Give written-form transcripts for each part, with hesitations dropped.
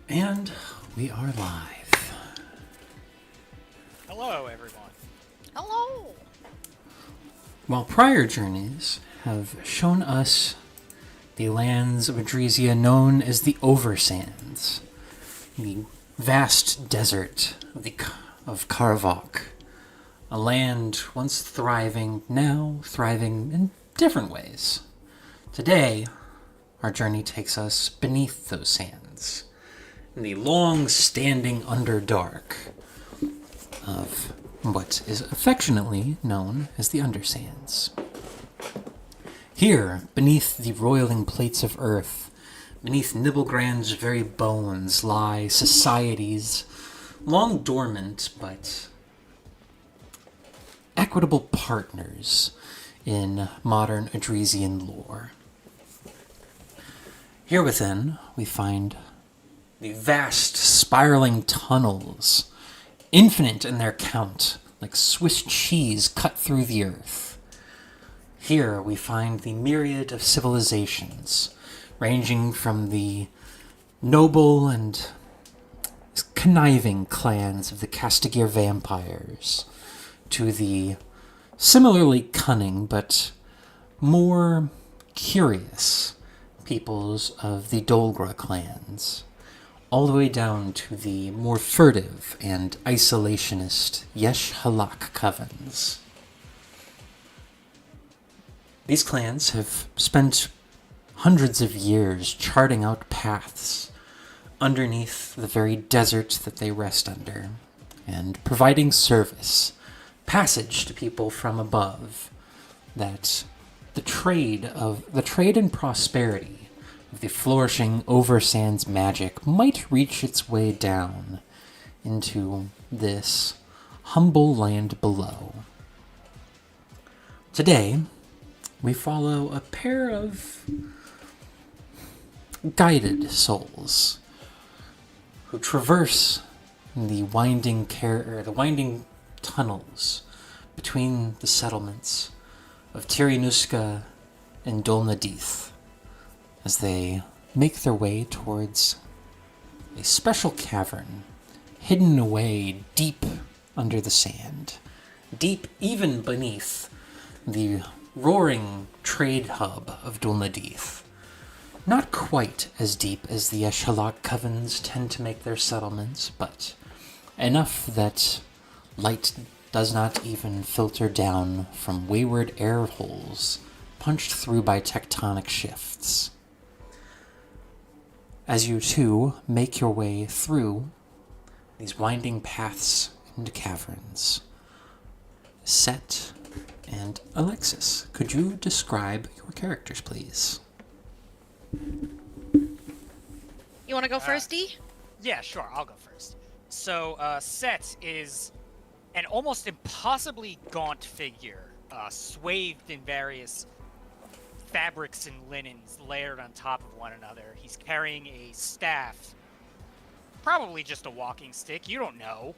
And we are live. Hello, everyone. Hello! While prior journeys have shown us the lands of Adresia known as the Oversands, the vast desert of Karavok, a land once thriving, now thriving in different ways. Today, our journey takes us beneath those sands, in the long-standing Underdark of what is affectionately known as the Undersands. Here, beneath the roiling plates of earth, beneath Nibblegrand's very bones, lie societies long dormant but equitable partners in modern Adresian lore. Here within, we find the vast spiraling tunnels, infinite in their count, like Swiss cheese cut through the earth. Here we find the myriad of civilizations, ranging from the noble and conniving clans of the Castigir vampires, to the similarly cunning but more curious peoples of the Dolgra clans, all the way down to the more furtive and isolationist Yesh Halak covens. These clans have spent hundreds of years charting out paths underneath the very desert that they rest under, and providing service, passage to people from above, that the trade and prosperity of the flourishing Oversands magic might reach its way down into this humble land below. Today, we follow a pair of guided souls who traverse the winding tunnels between the settlements of Tirinuska and Dolnadith, as they make their way towards a special cavern hidden away deep under the sand, deep even beneath the roaring trade hub of Dolnadith. Not quite as deep as the Eshalak covens tend to make their settlements, but enough that light does not even filter down from wayward air holes punched through by tectonic shifts. As you two make your way through these winding paths into caverns, Set and Alexis, could you describe your characters, please? You want to go first, D? Yeah, sure, I'll go first. So, Set is an almost impossibly gaunt figure, swathed in various fabrics and linens layered on top of one another. He's carrying a staff, probably just a walking stick, you don't know.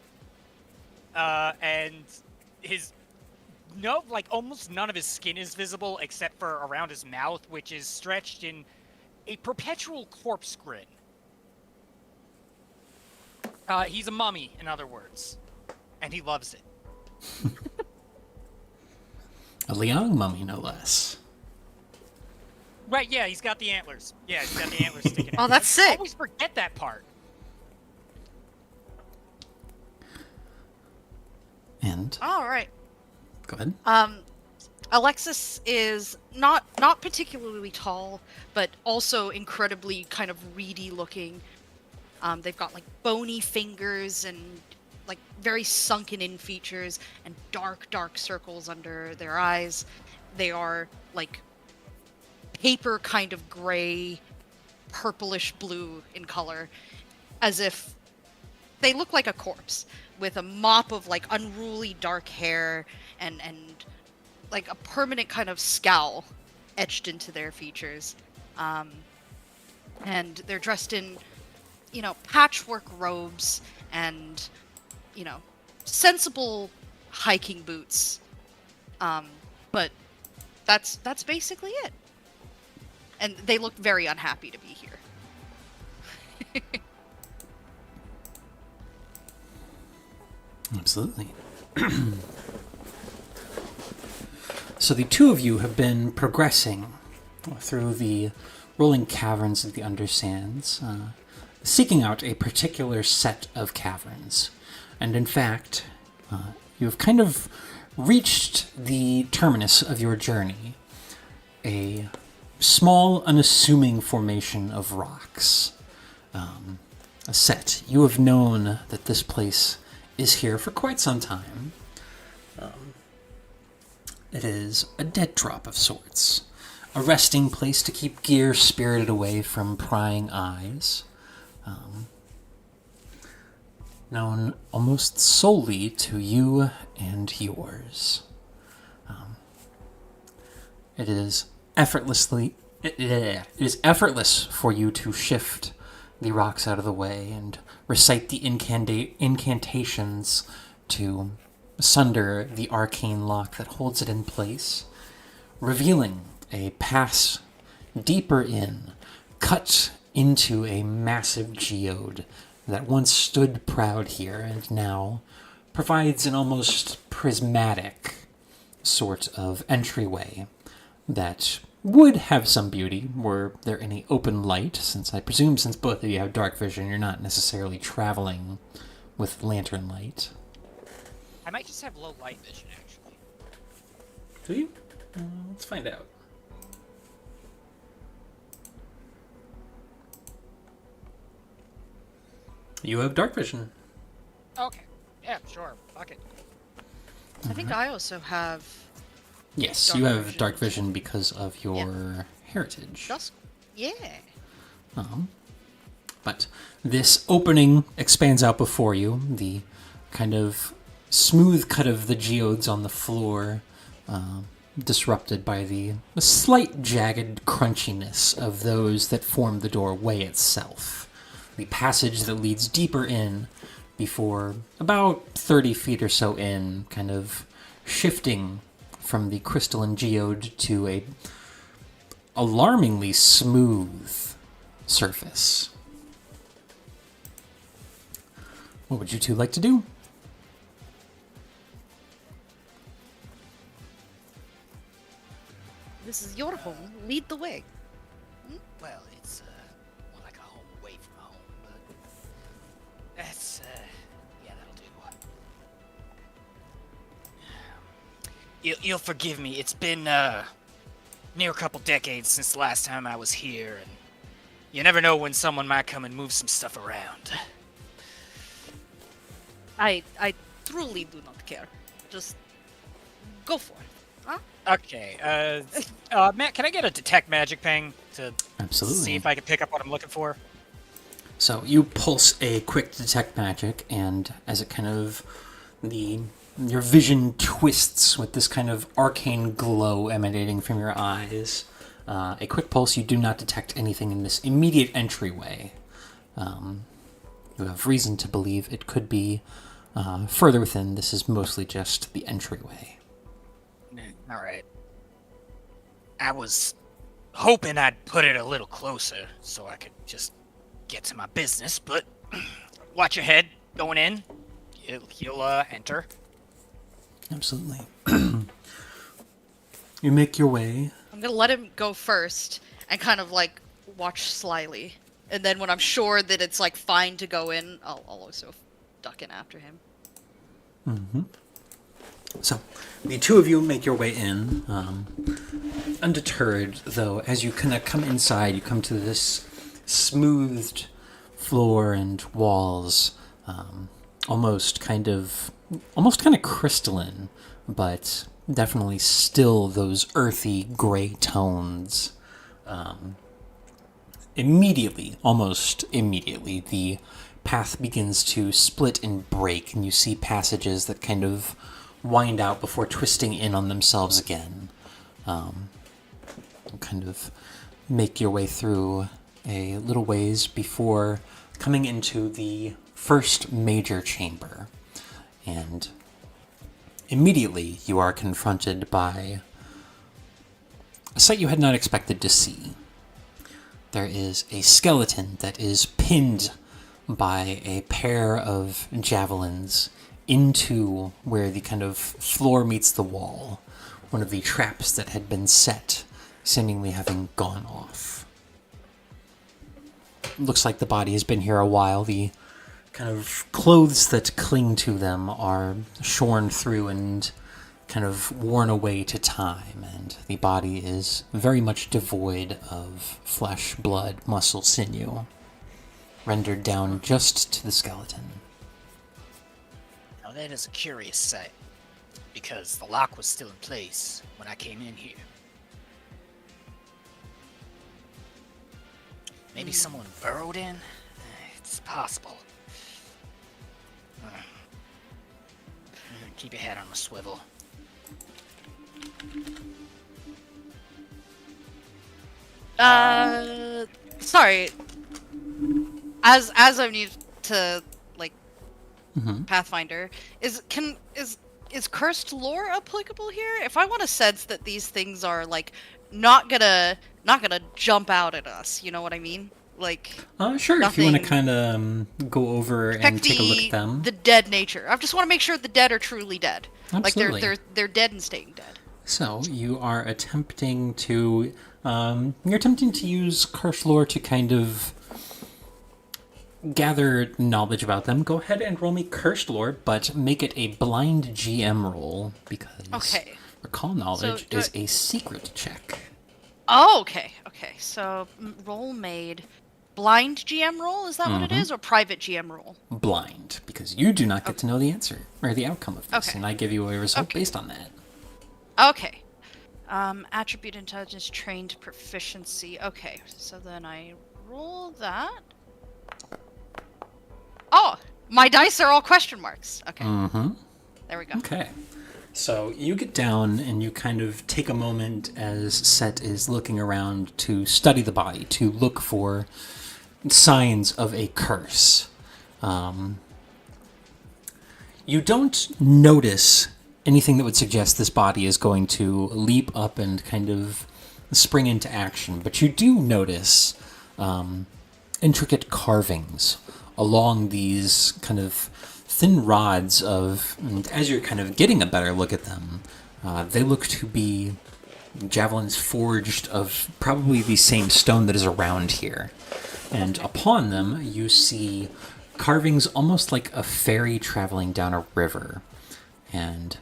And almost none of his skin is visible except for around his mouth, which is stretched in a perpetual corpse grin. He's a mummy, in other words, and he loves it. A Liang mummy, no less. Right, yeah, he's got the antlers. Yeah, he's got the antlers sticking out. Oh, that's I sick. always forget that part. And All right. go ahead. Alexis is not particularly tall, but also incredibly kind of reedy looking. They've got like bony fingers and like very sunken in features and dark circles under their eyes. They are like paper kind of gray, purplish blue in color, as if they look like a corpse with a mop of like unruly dark hair and like a permanent kind of scowl etched into their features. And they're dressed in, patchwork robes and, sensible hiking boots. But that's basically it. And they look very unhappy to be here. Absolutely. So the two of you have been progressing through the rolling caverns of the Undersands, seeking out a particular set of caverns. And in fact, you have kind of reached the terminus of your journey, a small, unassuming formation of rocks. A set. You have known that this place is here for quite some time. It is a dead drop of sorts, a resting place to keep gear spirited away from prying eyes, known almost solely to you and yours. It is it is effortless for you to shift the rocks out of the way and recite the incantations to asunder the arcane lock that holds it in place, revealing a pass deeper in, cut into a massive geode that once stood proud here and now provides an almost prismatic sort of entryway that would have some beauty were there any open light, since I presume since both of you have dark vision, you're not necessarily traveling with lantern light. I might just have low light vision, actually. Do you? Let's find out. You have dark vision. Okay. Yeah, sure. Fuck it. I think I also have. Yes, Dark you have vision. dark vision because of your heritage. Just. Yeah. But this opening expands out before you. The kind of smooth cut of the geodes on the floor, disrupted by the slight jagged crunchiness of those that form the doorway itself. The passage that leads deeper in before about 30 feet or so in, kind of shifting from the crystalline geode to a alarmingly smooth surface. What would you two like to do? This is your home. Lead the way. Well, it's more like a home away from home, but that's yeah, that'll do. You'll forgive me. It's been near a couple decades since the last time I was here, and you never know when someone might come and move some stuff around. I truly do not care. Just go for it. Huh? Okay. Matt, can I get a detect magic ping to Absolutely. see if I can pick up what I'm looking for? So you pulse a quick detect magic, and as it kind of your vision twists with this kind of arcane glow emanating from your eyes. A quick pulse, you do not detect anything in this immediate entryway. You have reason to believe it could be further within. This is mostly just the entryway. All right. I was hoping I'd put it a little closer so I could just get to my business, but watch your head going in. You'll enter. Absolutely. You make your way. I'm gonna let him go first and kind of like watch slyly, and then when I'm sure that it's like fine to go in, I'll also duck in after him. Mm-hmm. So, the two of you make your way in, undeterred, though, as you kind of come inside, you come to this smoothed floor and walls, almost kind of crystalline, but definitely still those earthy gray tones. Almost immediately, the path begins to split and break, and you see passages that kind of wind out before twisting in on themselves again. Kind of make your way through a little ways before coming into the first major chamber. And immediately you are confronted by a sight you had not expected to see. There is a skeleton that is pinned by a pair of javelins into where the kind of floor meets the wall. One of the traps that had been set, seemingly having gone off. Looks like the body has been here a while. The kind of clothes that cling to them are shorn through and kind of worn away to time, and the body is very much devoid of flesh, blood, muscle, sinew, rendered down just to the skeleton. Now that is a curious sight, because the lock was still in place when I came in here. Maybe someone burrowed in? It's possible. Keep your head on a swivel. Sorry. As I need to like Pathfinder, is cursed lore applicable here? If I want to sense that these things are like not gonna jump out at us, you know what I mean? Like sure. If you want to nothing- kind of go over and Protect take a look at them. the dead nature. I just want to make sure the dead are truly dead. Absolutely. Like they're dead and staying dead. So you are attempting to use cursed lore to kind of gather knowledge about them. Go ahead and roll me cursed lore, but make it a blind GM roll because recall knowledge is a secret check. Oh, okay. So roll made. Blind GM roll, is that what it is, or private GM roll? Blind, because you do not get to know the answer or the outcome of this, and I give you a result based on that. Okay. Attribute intelligence trained proficiency. Okay, so then I roll that. Oh, my dice are all question marks. Okay. There we go. Okay. So you get down and you kind of take a moment as Set is looking around to study the body, to look for signs of a curse. You don't notice anything that would suggest this body is going to leap up and kind of spring into action, but you do notice intricate carvings along these kind of thin rods of, and as you're kind of getting a better look at them, they look to be javelins forged of probably the same stone that is around here. And upon them, you see carvings almost like a ferry traveling down a river. And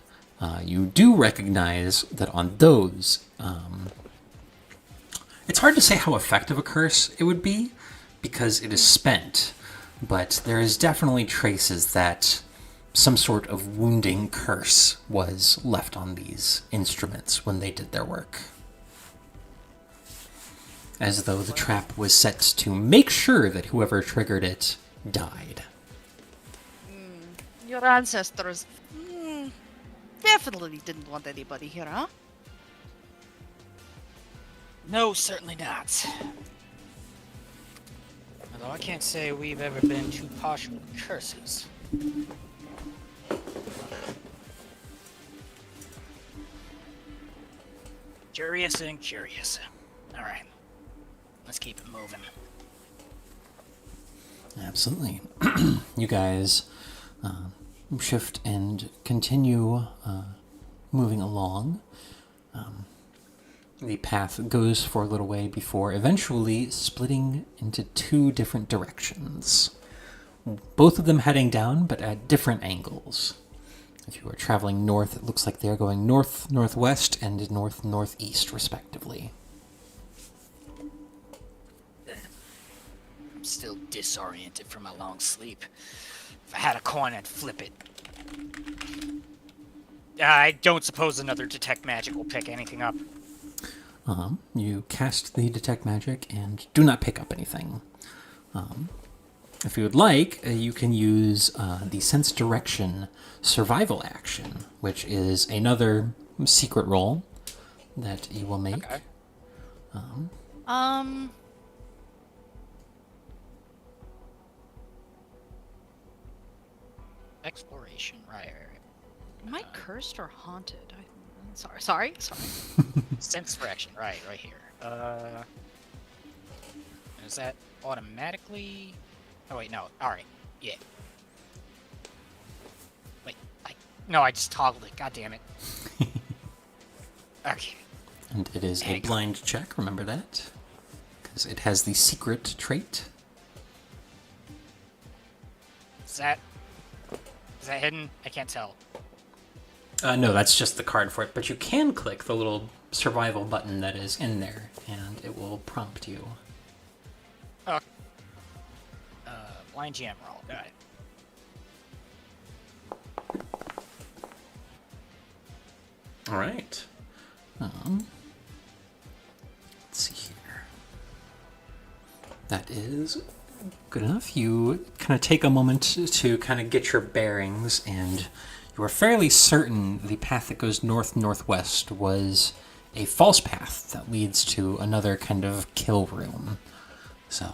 you do recognize that on those, it's hard to say how effective a curse it would be, because it is spent. But there is definitely traces that some sort of wounding curse was left on these instruments when they did their work. As though the trap was set to make sure that whoever triggered it died. Your ancestors definitely didn't want anybody here, huh? No, certainly not. Although I can't say we've ever been too partial to curses. Curious and curious. Alright. Let's keep it moving. Absolutely. You guys shift and continue moving along. The path goes for a little way before eventually splitting into two different directions. Both of them heading down, but at different angles. If you are traveling north, it looks like they are going north-northwest and north-northeast, respectively. I'm still disoriented from my long sleep. If I had a coin, I'd flip it. I don't suppose another detect magic will pick anything up. You cast the detect magic and do not pick up anything. If you would like, you can use the sense direction survival action, which is another secret roll that you will make. Okay. Exploration, right. Am I cursed or haunted? Sorry. Sense direction, right here. Is that automatically? Oh wait, no. All right, yeah. Wait, No, I just toggled it. God damn it. Okay. And it is a blind check, remember that? Because it has the secret trait. Is that hidden? I can't tell. No, that's just the card for it, but you can click the little survival button that is in there, and it will prompt you. Oh. Blind jam roll. Got it. All right. Let's see here. That is good enough. You kind of take a moment to kind of get your bearings, and you are fairly certain the path that goes north-northwest was a false path that leads to another kind of kill room. So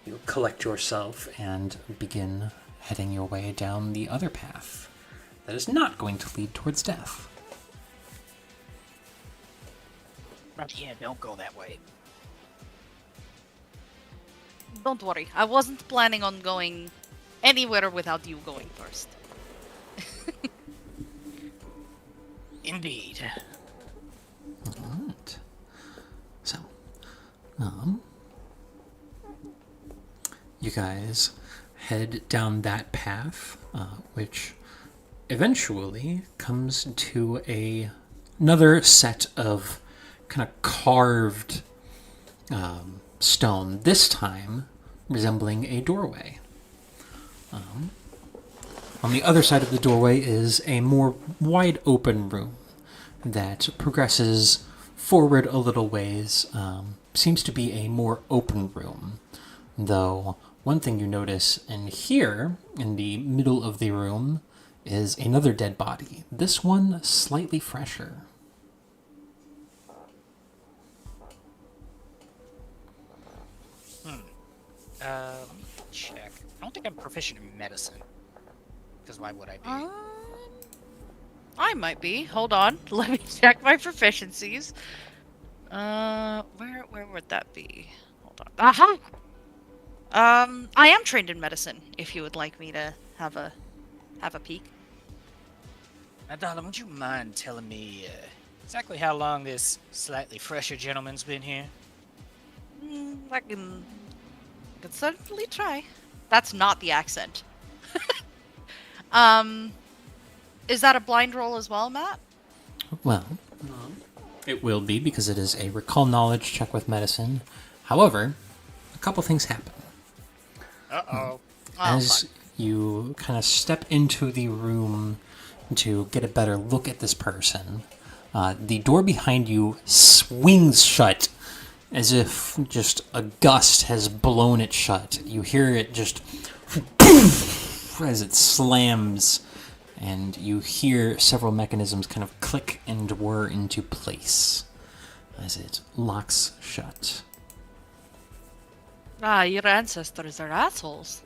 you collect yourself and begin heading your way down the other path that is not going to lead towards death. Yeah, don't go that way. Don't worry, I wasn't planning on going anywhere without you going first. Indeed. Alright. So, you guys head down that path, which eventually comes to another set of kind of carved stone, this time resembling a doorway. On the other side of the doorway is a more wide open room that progresses forward a little ways. Seems to be a more open room, though one thing you notice in here, in the middle of the room, is another dead body. This one slightly fresher. Let me check. I don't think I'm proficient in medicine. Because why would I be? I might be. Hold on. Let me check my proficiencies. Where would that be? Hold on. Aha! I am trained in medicine, if you would like me to have a peek. Now, darling, would you mind telling me Exactly how long this slightly fresher gentleman's been here? I can certainly try. That's not the accent. Is that a blind roll as well, Matt? Well, it will be because it is a recall knowledge check with medicine. However, a couple things happen. Uh-oh. As you kind of step into the room to get a better look at this person, the door behind you swings shut as if just a gust has blown it shut. You hear it just as it slams, and you hear several mechanisms kind of click and whir into place as it locks shut. Your ancestors are assholes.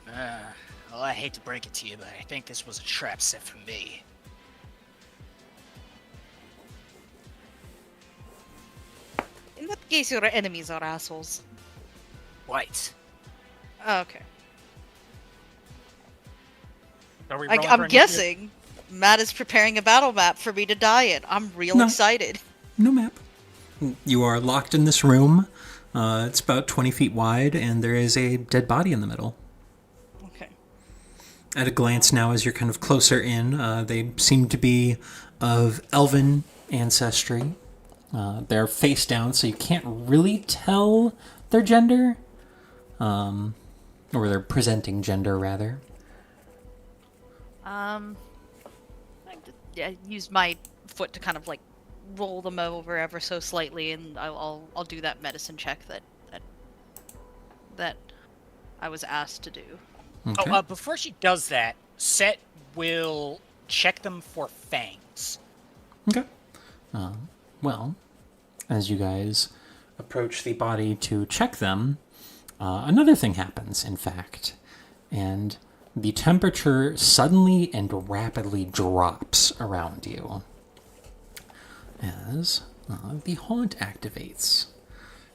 well, I hate to break it to you, but I think this was a trap set for me. In that case, your enemies are assholes. White. Oh, okay. Are we rolling for I'm initiative? guessing Matt is preparing a battle map for me to die in. I'm real No. excited. No map. You are locked in this room. It's about 20 feet wide, and there is a dead body in the middle. Okay. At a glance now, as you're kind of closer in, they seem to be of elven ancestry. They're face down, so you can't really tell their gender. Or their presenting gender, rather. I use my foot to kind of like roll them over ever so slightly, and I'll do that medicine check that I was asked to do. Okay. Oh, before she does that, Set will check them for fangs. Okay. Well, as you guys approach the body to check them, another thing happens, in fact. And the temperature suddenly and rapidly drops around you as the haunt activates.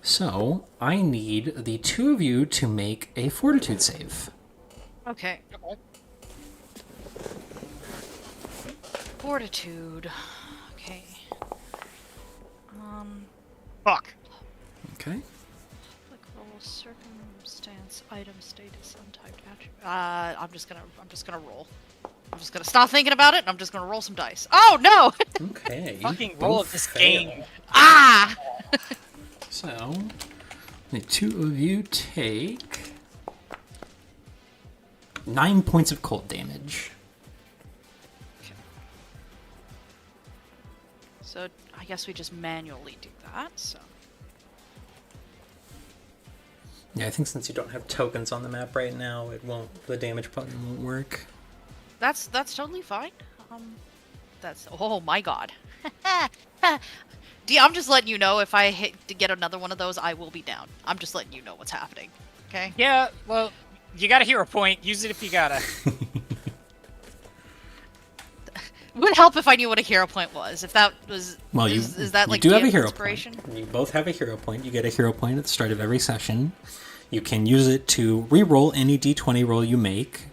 So, I need the two of you to make a fortitude save. Okay. Fortitude. Okay. Fuck. Okay. Applicable circumstance, item status, untyped attribute. I'm just gonna roll. I'm just gonna stop thinking about it, and I'm just gonna roll some dice. Oh no! Okay. Fucking you roll both of this fail. game. Ah! So, the two of you take 9 points of cold damage. So I guess we just manually do that. So Yeah, I think since you don't have tokens on the map right now, it won't. The damage button won't work. that's totally fine. That's oh my god. I'm just letting you know if I hit to get another one of those, I will be down. I'm just letting you know what's happening. Okay. Yeah, well, you got a hero point. Use it if you gotta. Would help if I knew what a hero point was. If that was Well, is that you like do have a gift hero inspiration? point. You both have a hero point. You get a hero point at the start of every session. You can use it to re-roll any d20 roll you make.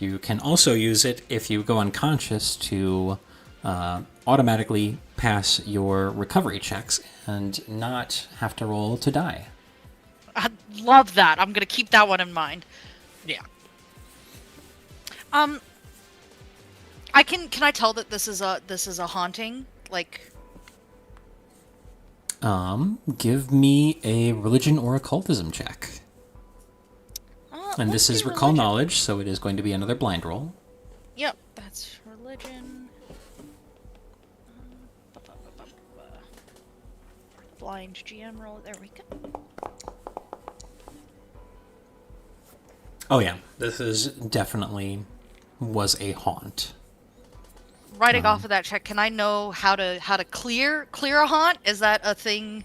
You can also use it if you go unconscious to automatically pass your recovery checks and not have to roll to die. I love that. I'm gonna keep that one in mind. Yeah. Can I tell that this is a haunting? Like, Give me a religion or occultism check. And this let's is do recall religion. knowledge, so it is going to be another blind roll. Yep, that's religion. Blind GM roll. There we go. Oh yeah, this is definitely was a haunt. Writing off of that check, can I know how to clear a haunt? Is that a thing?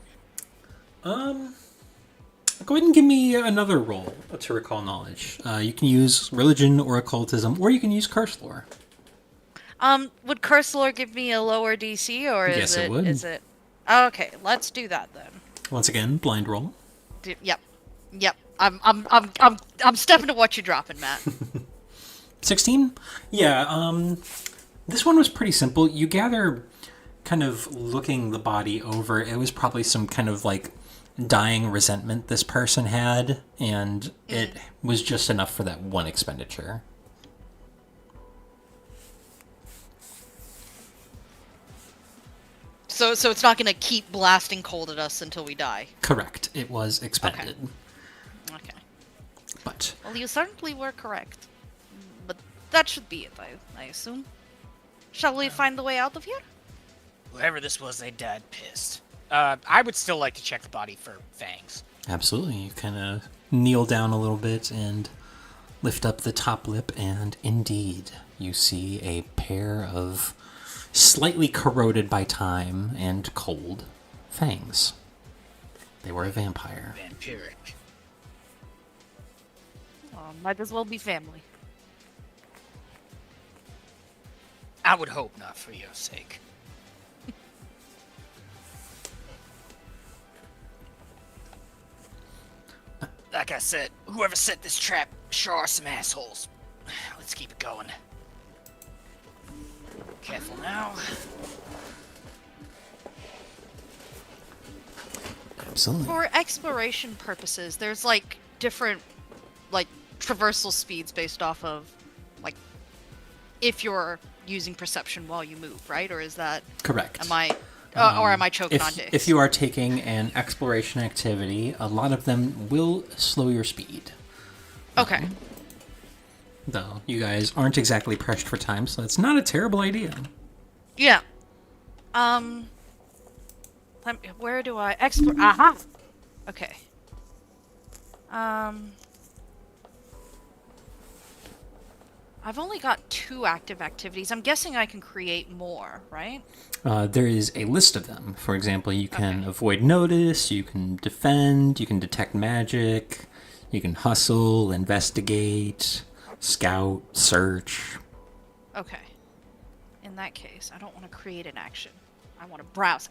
Go ahead and give me another roll to recall knowledge. You can use religion or occultism, or you can use curse lore. Would curse lore give me a lower DC, or is Yes, it it? would. Is it? Okay, let's do that then. Once again, blind roll. Yep. I'm stepping to what you're dropping, Matt. 16? Yeah, this one was pretty simple. You gather, kind of looking the body over, it was probably some kind of like dying resentment this person had, and it was just enough for that one expenditure. So it's not gonna keep blasting cold at us until we die. Correct. It was expended. Okay. But Well, you certainly were correct. But that should be it, I assume. Shall we find the way out of here? Whoever this was, they died pissed. I would still like to check the body for fangs. absolutely, you kind of kneel down a little bit and lift up the top lip, and indeed, you see a pair of slightly corroded by time and cold fangs. They were a vampire. Vampiric. Might as well be family. I would hope not for your sake. Like I said, whoever set this trap sure are some assholes. Let's keep it going. Careful now. Absolutely. For exploration purposes, there's like different like traversal speeds based off of like if you're using perception while you move, right? Or is that Correct. am I or am I choking on dice? If you are taking an exploration activity, a lot of them will slow your speed. Okay. Though you guys aren't exactly pressed for time, so that's not a terrible idea. Yeah. Where do I explore? Aha. Okay. I've only got 2 active activities. I'm guessing I can create more, right? There is a list of them. For example, you can Okay. avoid notice, you can defend, you can detect magic, you can hustle, investigate, scout, search. Okay. In that case, I don't want to create an action. I want to browse.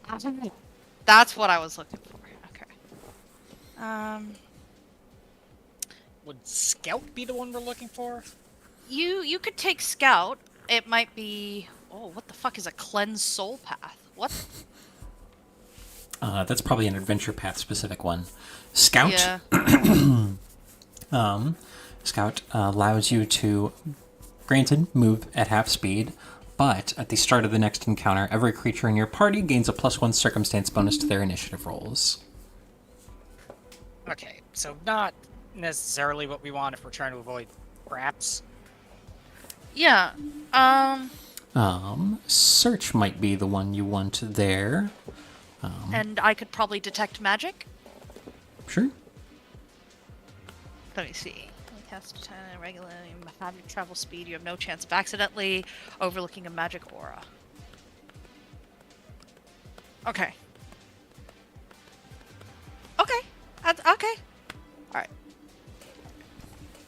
That's what I was looking for. Okay. Would Scout be the one we're looking for? You could take Scout. It might be. Oh, what the fuck is a cleanse soul path? What? That's probably an adventure path specific one. Scout. Yeah. Scout allows you to, granted, move at half speed, but at the start of the next encounter, every creature in your party gains a +1 circumstance bonus to their initiative rolls. Okay, so not necessarily what we want if we're trying to avoid traps. Yeah. Search might be the one you want there. And I could probably detect magic. Sure. Let me see. Cast 10 regular magic travel speed. You have no chance of accidentally overlooking a magic aura. Okay. Okay. Okay. All right.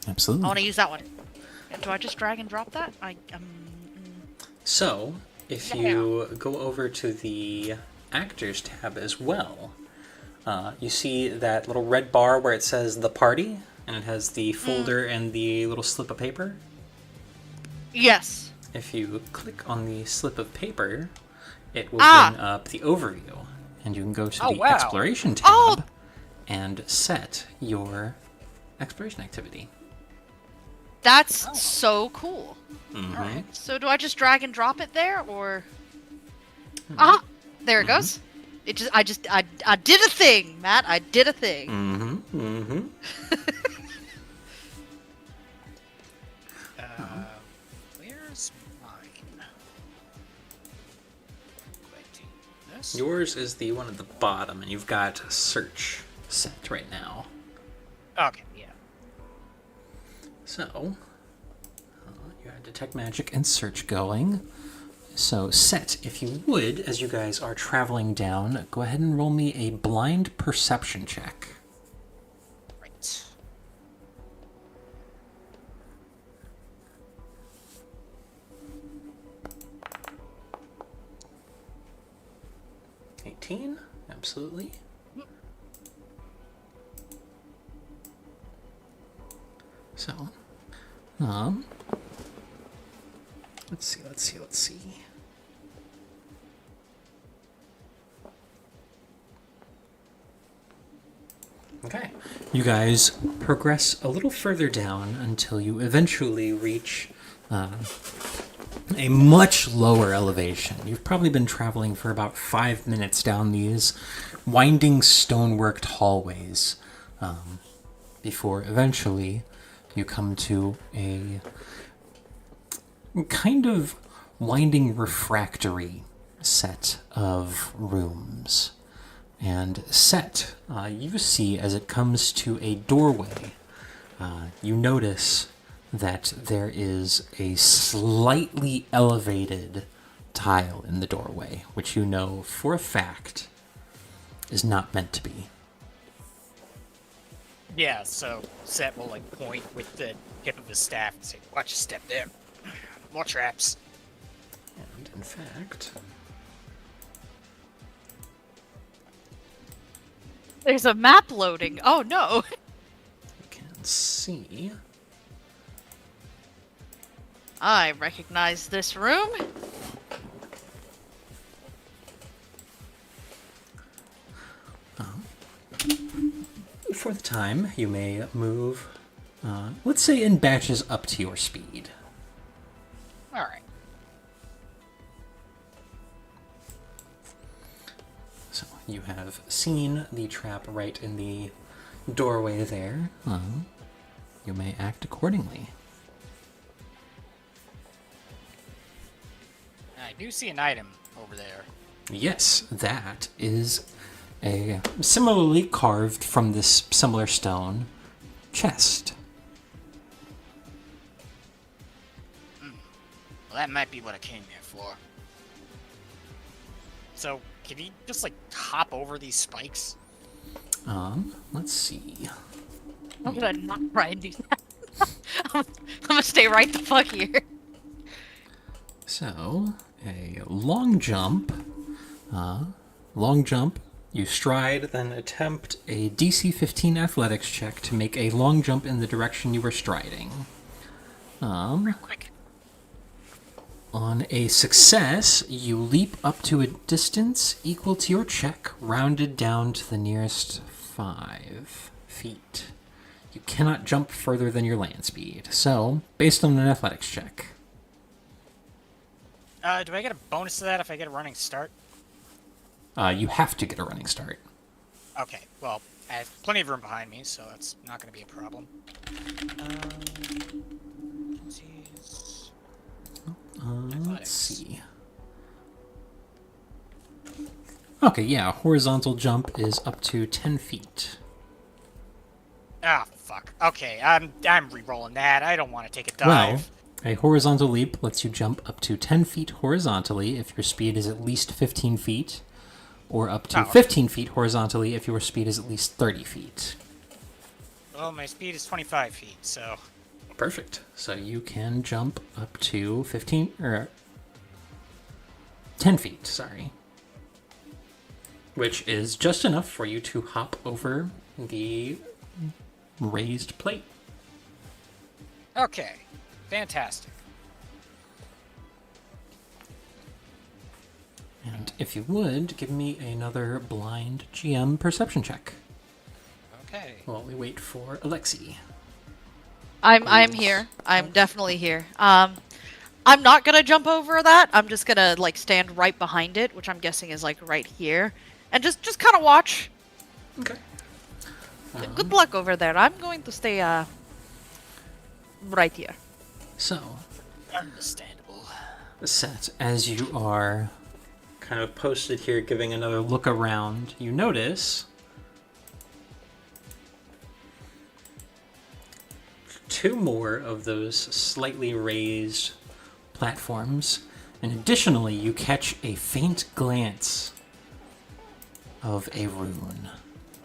Absolutely. I want to use that one. Do I just drag and drop that? So, if you go over to the Actors tab as well, you see that little red bar where it says The Party, and it has the folder and the little slip of paper. Yes. If you click on the slip of paper, it will bring up the overview, and you can go to the Exploration tab and set your exploration activity. That's so cool. Mm-hmm. All right. So do I just drag and drop it there, or? There it goes. It just I did a thing, Matt. I did a thing. Mm-hmm. Mm-hmm. Where's mine? Do I do this? Yours is the one at the bottom, and you've got search set right now. Okay, yeah. So, you had detect magic and search going. So, set, if you would, as you guys are traveling down, go ahead and roll me a blind perception check. Right. $18, absolutely. So, let's see. Okay. You guys progress a little further down until you eventually reach a much lower elevation. You've probably been traveling for about 5 minutes down these winding stoneworked hallways before eventually you come to a kind of winding refractory set of rooms. And set, you see as it comes to a doorway, you notice that there is a slightly elevated tile in the doorway, which you know for a fact is not meant to be. Yeah, so Set will like point with the tip of his staff and say, "Watch your step there. More traps." And in fact, There's a map loading. Oh no. you can see. I recognize this room. For the time, you may move, let's say in batches up to your speed. All right. So you have seen the trap right in the doorway there. You may act accordingly. I do see an item over there. Yes, that is a similarly carved from this similar stone chest. Well, that might be what I came here for. So, can he just like hop over these spikes? Let's see. I'm gonna not try and do that. I'm gonna stay right the fuck here. So, a long jump. You stride, then attempt a DC 15 athletics check to make a long jump in the direction you were striding. Quick. On a success, you leap up to a distance equal to your check, rounded down to the nearest 5 feet. You cannot jump further than your land speed. So, based on an athletics check. Do I get a bonus to that if I get a running start? You have to get a running start. Okay, well, I have plenty of room behind me, so that's not going to be a problem. Geez. Let's see. Okay, yeah, horizontal jump is up to 10 feet. Ah, fuck. Okay, I'm re-rolling that. I don't want to take a Well, dive. a horizontal leap lets you jump up to 10 feet horizontally if your speed is at least 15 feet, or up to 15 feet horizontally if your speed is at least 30 feet. Well, my speed is 25 feet, so... Perfect. So you can jump up to 15, or 10 feet, sorry. Which is just enough for you to hop over the raised plate. Okay, fantastic. And if you would, give me another blind GM perception check Okay. while we wait for Alexi. I'm here. I'm definitely here. I'm not gonna jump over that. I'm just gonna like stand right behind it, which I'm guessing is like right here, and just kind of watch. Okay. Good luck over there. I'm going to stay right here. So, Understandable. Set, as you are kind of posted here giving another look around, you notice two more of those slightly raised platforms, and additionally you catch a faint glance of a rune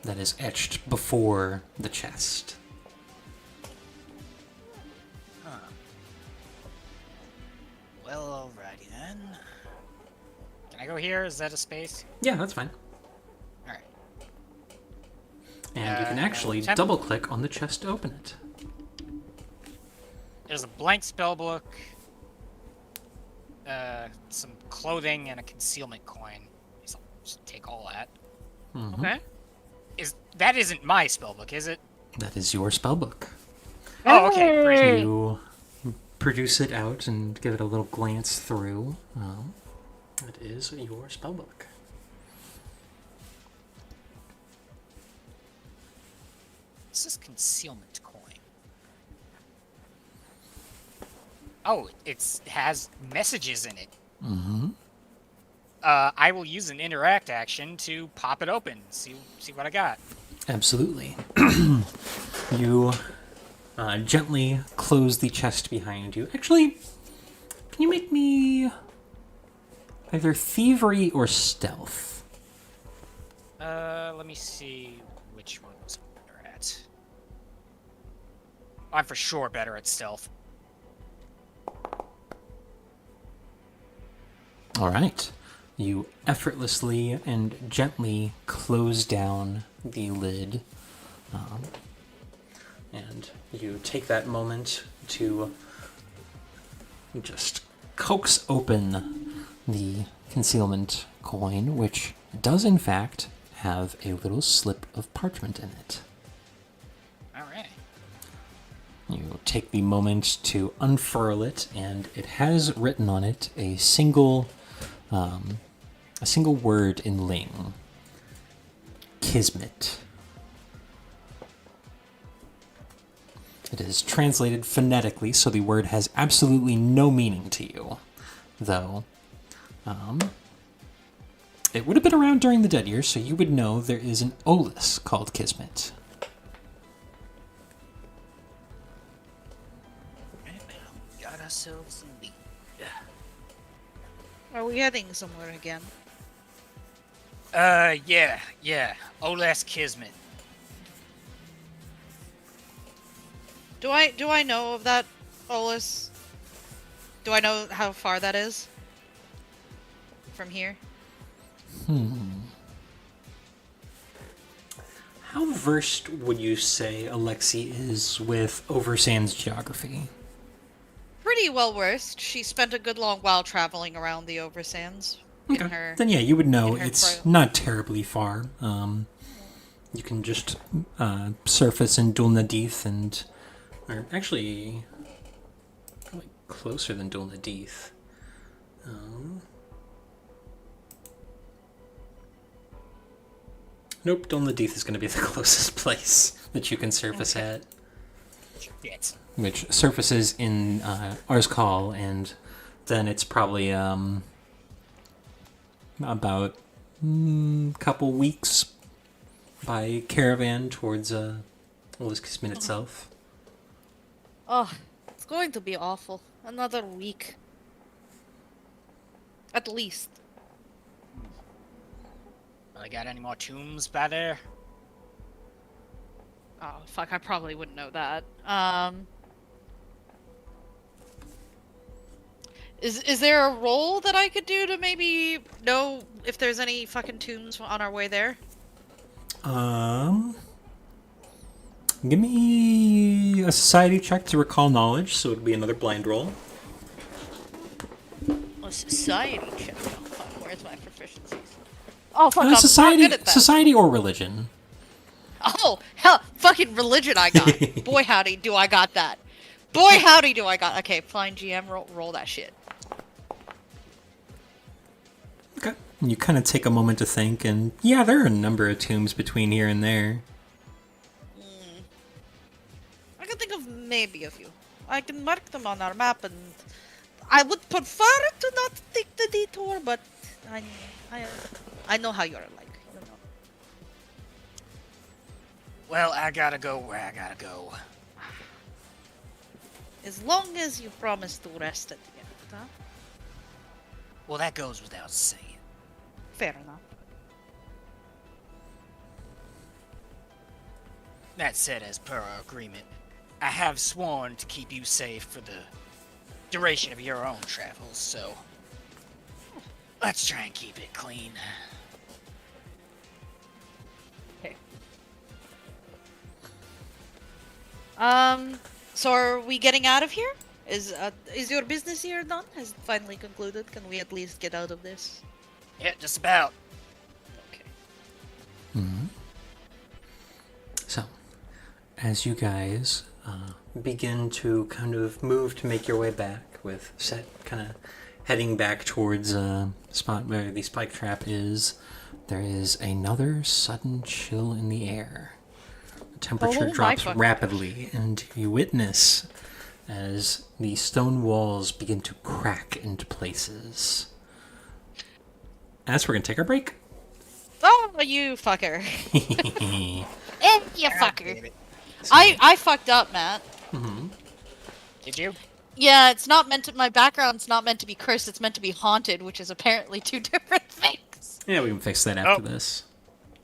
that is etched before the chest. Well, alrighty then. Can I go here? Is that a space? Yeah, that's fine. Alright. And you can actually temp- double click on the chest to open it. There's a blank spellbook, some clothing, and a concealment coin. So I'll just take all that. Mhm. Okay. That isn't my spellbook, is it? That is your spellbook. Oh, okay. Great. You produce it out and give it a little glance through. It is your spellbook. This is concealment coin. Oh, it has messages in it. Mm-hmm. I will use an interact action to pop it open. See what I got. Absolutely. You gently close the chest behind you. Actually, can you make me either thievery or stealth? Let me see which one was better at. I'm for sure better at stealth. All right. You effortlessly and gently close down the lid. And you take that moment to just coax open the concealment coin, which does in fact have a little slip of parchment in it. Alright. You take the moment to unfurl it, and it has written on it a single word in Ling. Kismet. It is translated phonetically, so the word has absolutely no meaning to you. Though, it would have been around during the Dead Years, so you would know there is an Olus called Kismet. Got ourselves a lead. Are we heading somewhere again? Yeah. Olas Kismet. Do I know of that, Olus? Do I know how far that is from here? How versed would you say Alexi is with Oversand's geography? Pretty well versed. She spent a good long while traveling around the Oversands. Okay. In her, Then yeah, you would know in her it's trail. not terribly far. You can just surface in Dul Nadith and... Or actually... Probably closer than Dul Nadith. Nope, Dul Nadith is going to be the closest place that you can surface at. Shit. Which surfaces in Arzkal, and then it's probably about couple weeks by caravan towards Oliskismin itself. Oh, it's going to be awful. Another week. At least. I got any more tombs by there? Oh, fuck, I probably wouldn't know that. Is there a roll that I could do to maybe know if there's any fucking tombs on our way there? Give me a society check to recall knowledge, so it'd be another blind roll. A society check. Oh, fuck, where's my proficiencies? Oh, fuck, I'm Society, not good at that. society or religion. Oh, hell, fucking religion I got. Boy, howdy, do I got that. Boy, howdy, do I got... Okay, fine, GM, roll that shit. Okay. And you kind of take a moment to think, and yeah, there are a number of tombs between here and there. I can think of maybe a few. I can mark them on our map, and I would prefer to not take the detour, but I know how you're like. You know. Well, I gotta go where I gotta go. As long as you promise to rest at the end, huh? Well, that goes without saying. Fair enough. That said, as per our agreement, I have sworn to keep you safe for the duration of your own travels, so let's try and keep it clean. Okay. So are we getting out of here? Is your business here done? Has it finally concluded? Can we at least get out of this? Yeah, just about. Okay. So, as you guys begin to kind of move to make your way back, with Set kind of heading back towards spot where the spike trap is, there is another sudden chill in the air. The temperature Oh my drops fucking rapidly, and you witness as the stone walls begin to crack into places. And that's where we're going to take our break. Oh, you fucker. And you God fucker. damn it. I fucked up, Matt. Did you? Yeah, it's not meant to. My background's not meant to be cursed. It's meant to be haunted, which is apparently two different things. Yeah, we can fix that after this.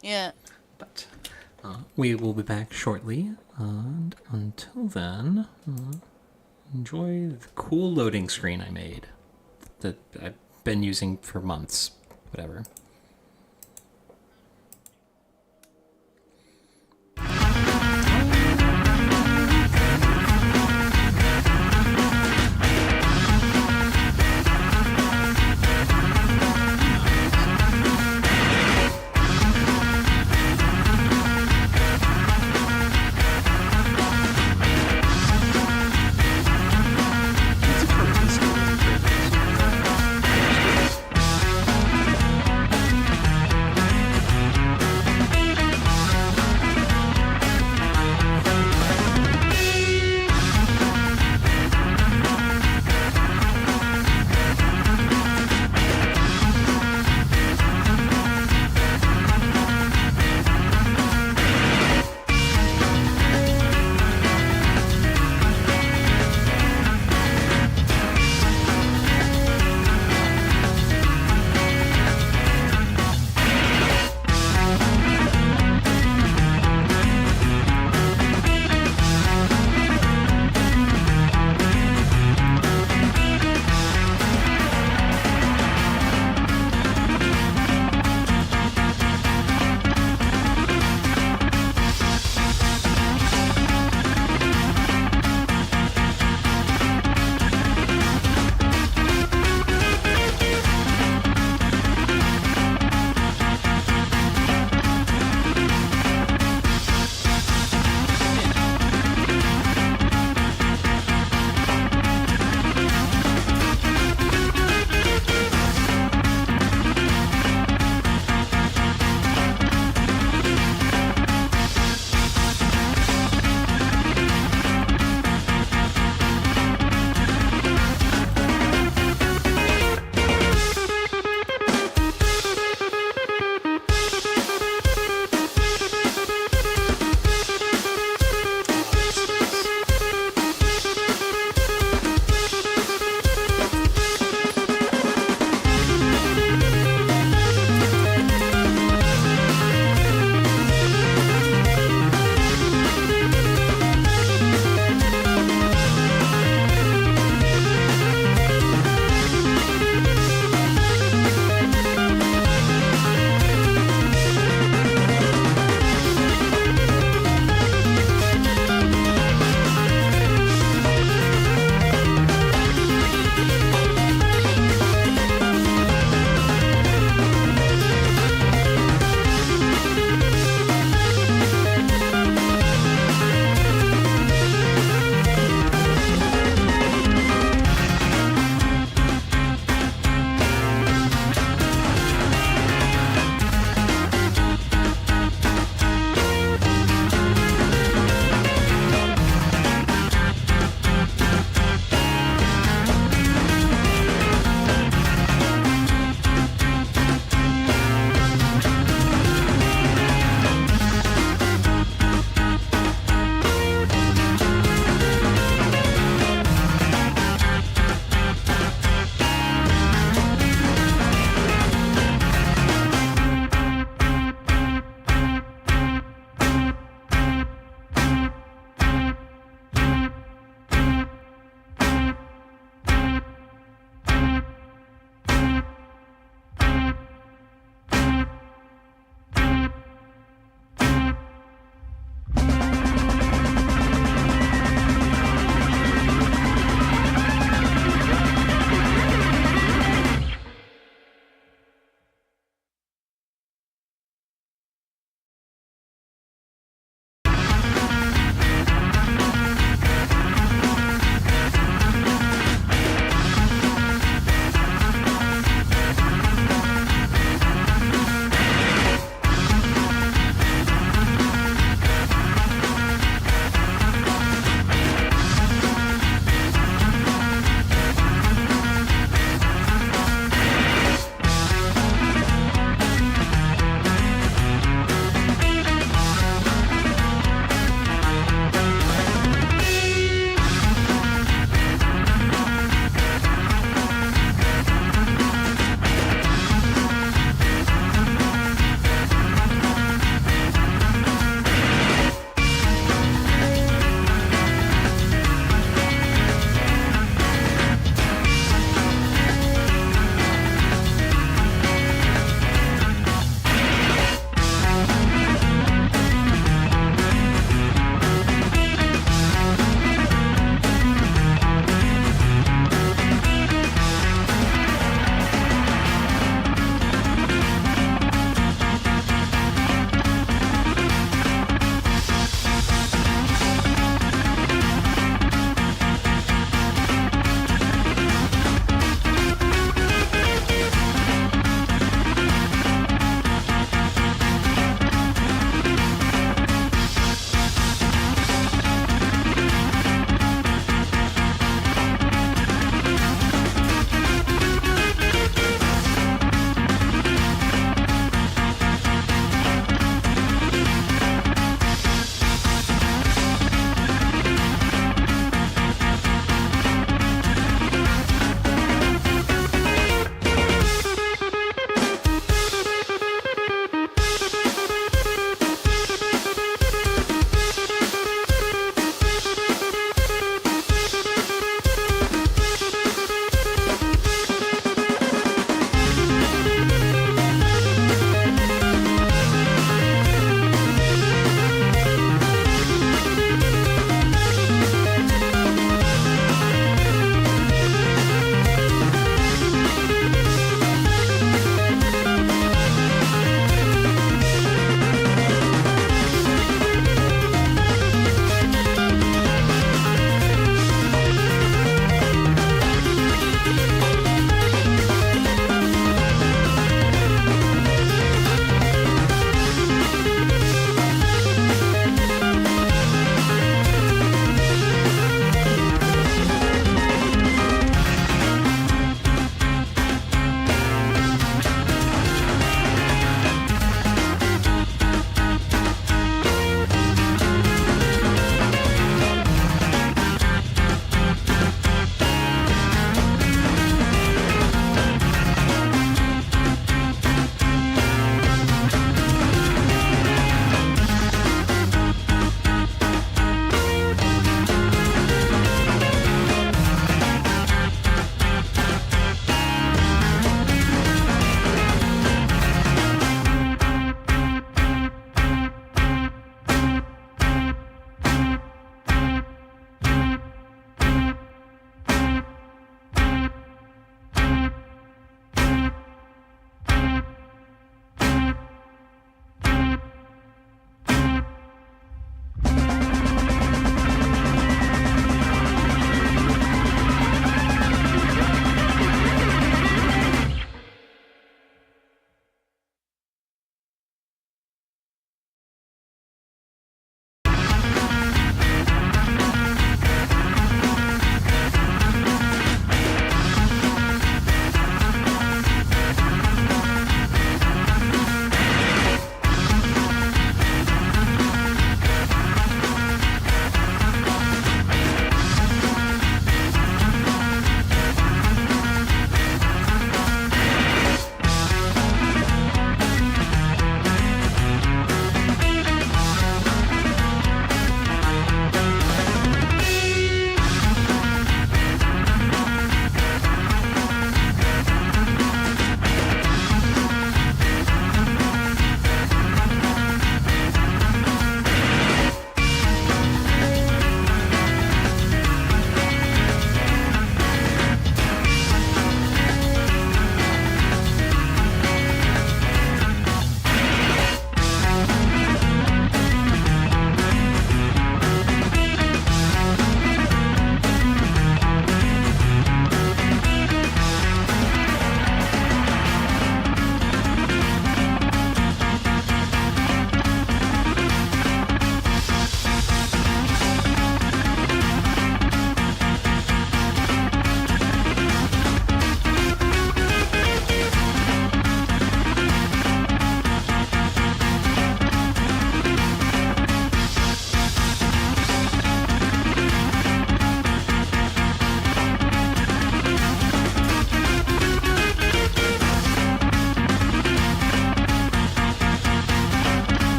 Yeah. But we will be back shortly. And until then, enjoy the cool loading screen I made that I've been using for months. Whatever.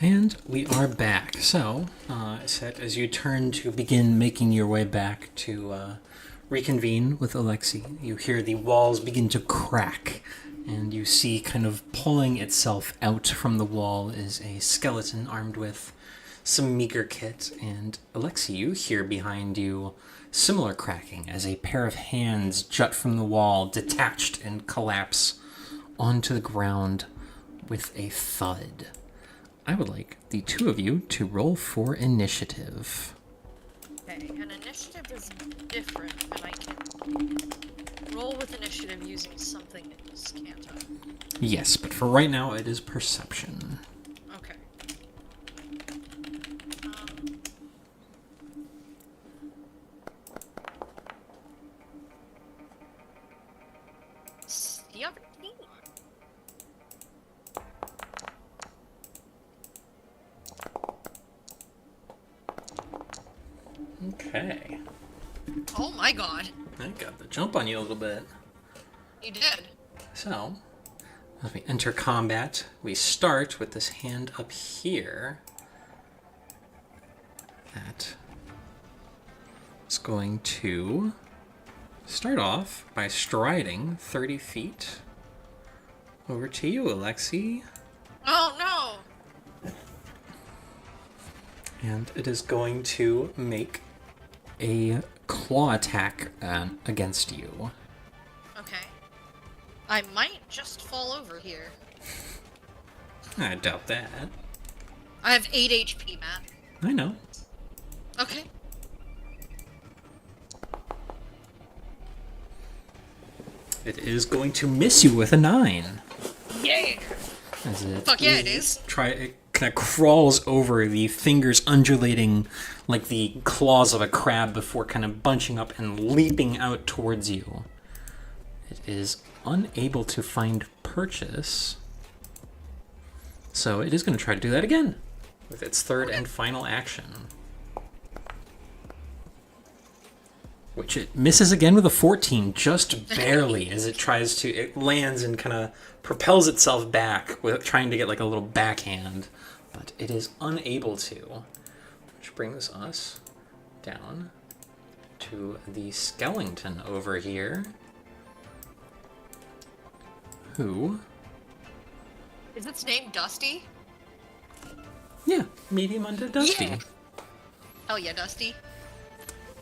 And we are back. So, Set, as you turn to begin making your way back to reconvene with Alexei, you hear the walls begin to crack, and you see kind of pulling itself out from the wall is a skeleton armed with some meager kit. And Alexei, you hear behind you similar cracking as a pair of hands jut from the wall, detached and collapse onto the ground with a thud. I would like the two of you to roll for initiative. Okay, and initiative is different, and I can roll with initiative using something else, can't I? Yes, but for right now it is perception. Okay. The other team. Okay. Oh my god. I got the jump on you a little bit. You did. So, as we enter combat, we start with this hand up here. That is going to start off by striding 30 feet over to you, Alexei. Oh no! And it is going to make a claw attack against you. Okay. I might just fall over here. I doubt that. I have 8 HP, Matt. I know. Okay. It is going to miss you with a 9. Yeah! As it Fuck yeah, it is. It kind of crawls over, the fingers undulating like the claws of a crab before kind of bunching up and leaping out towards you. It is unable to find purchase, so it is going to try to do that again with its third and final action. Which it misses again with a 14, just barely, as it lands and kind of propels itself back, with trying to get like a little backhand, but it is unable to. Which brings us down to the skeleton over here, who... Is its name Dusty? Yeah, medium unto Dusty. Yeah. Hell yeah, Dusty.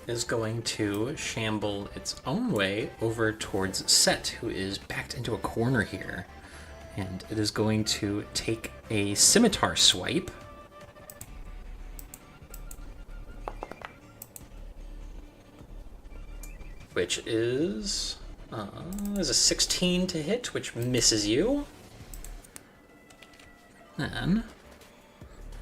Is going to shamble its own way over towards Set, who is backed into a corner here. And it is going to take a scimitar swipe. Which is a 16 to hit, which misses you. Then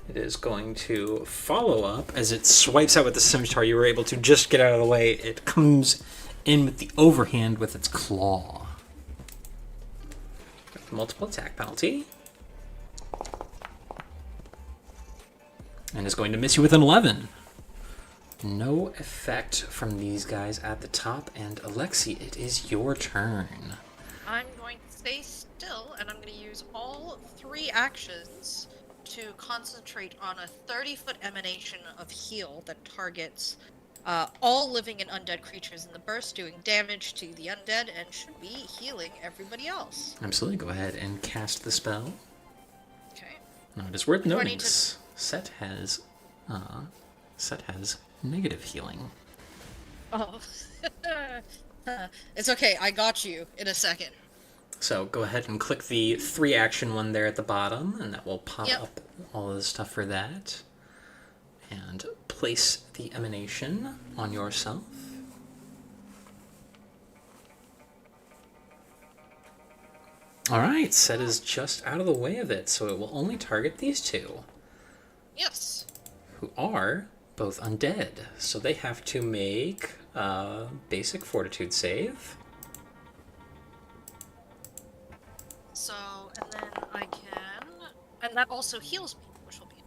it is going to follow up as it swipes out with the scimitar. You were able to just get out of the way. It comes in with the overhand with its claw. Multiple attack penalty. And is going to miss you with an 11. No effect from these guys at the top. And Alexei, it is your turn. I'm going to stay still, and I'm going to use all 3 actions to concentrate on a 30-foot emanation of heal that targets all living and undead creatures in the burst, doing damage to the undead, and should be healing everybody else. Absolutely. Go ahead and cast the spell. Okay. Now, it is worth Do I noting need to- Set has negative healing. Oh. It's okay, I got you in a second. So go ahead and click the 3 action one there at the bottom, and that will pop Yep. up all of the stuff for that. And place the emanation on yourself. Alright, Set is just out of the way of it, so it will only target these two, Yes. who are both undead. So they have to make a basic fortitude save. So, and then I can... And that also heals me, which will be...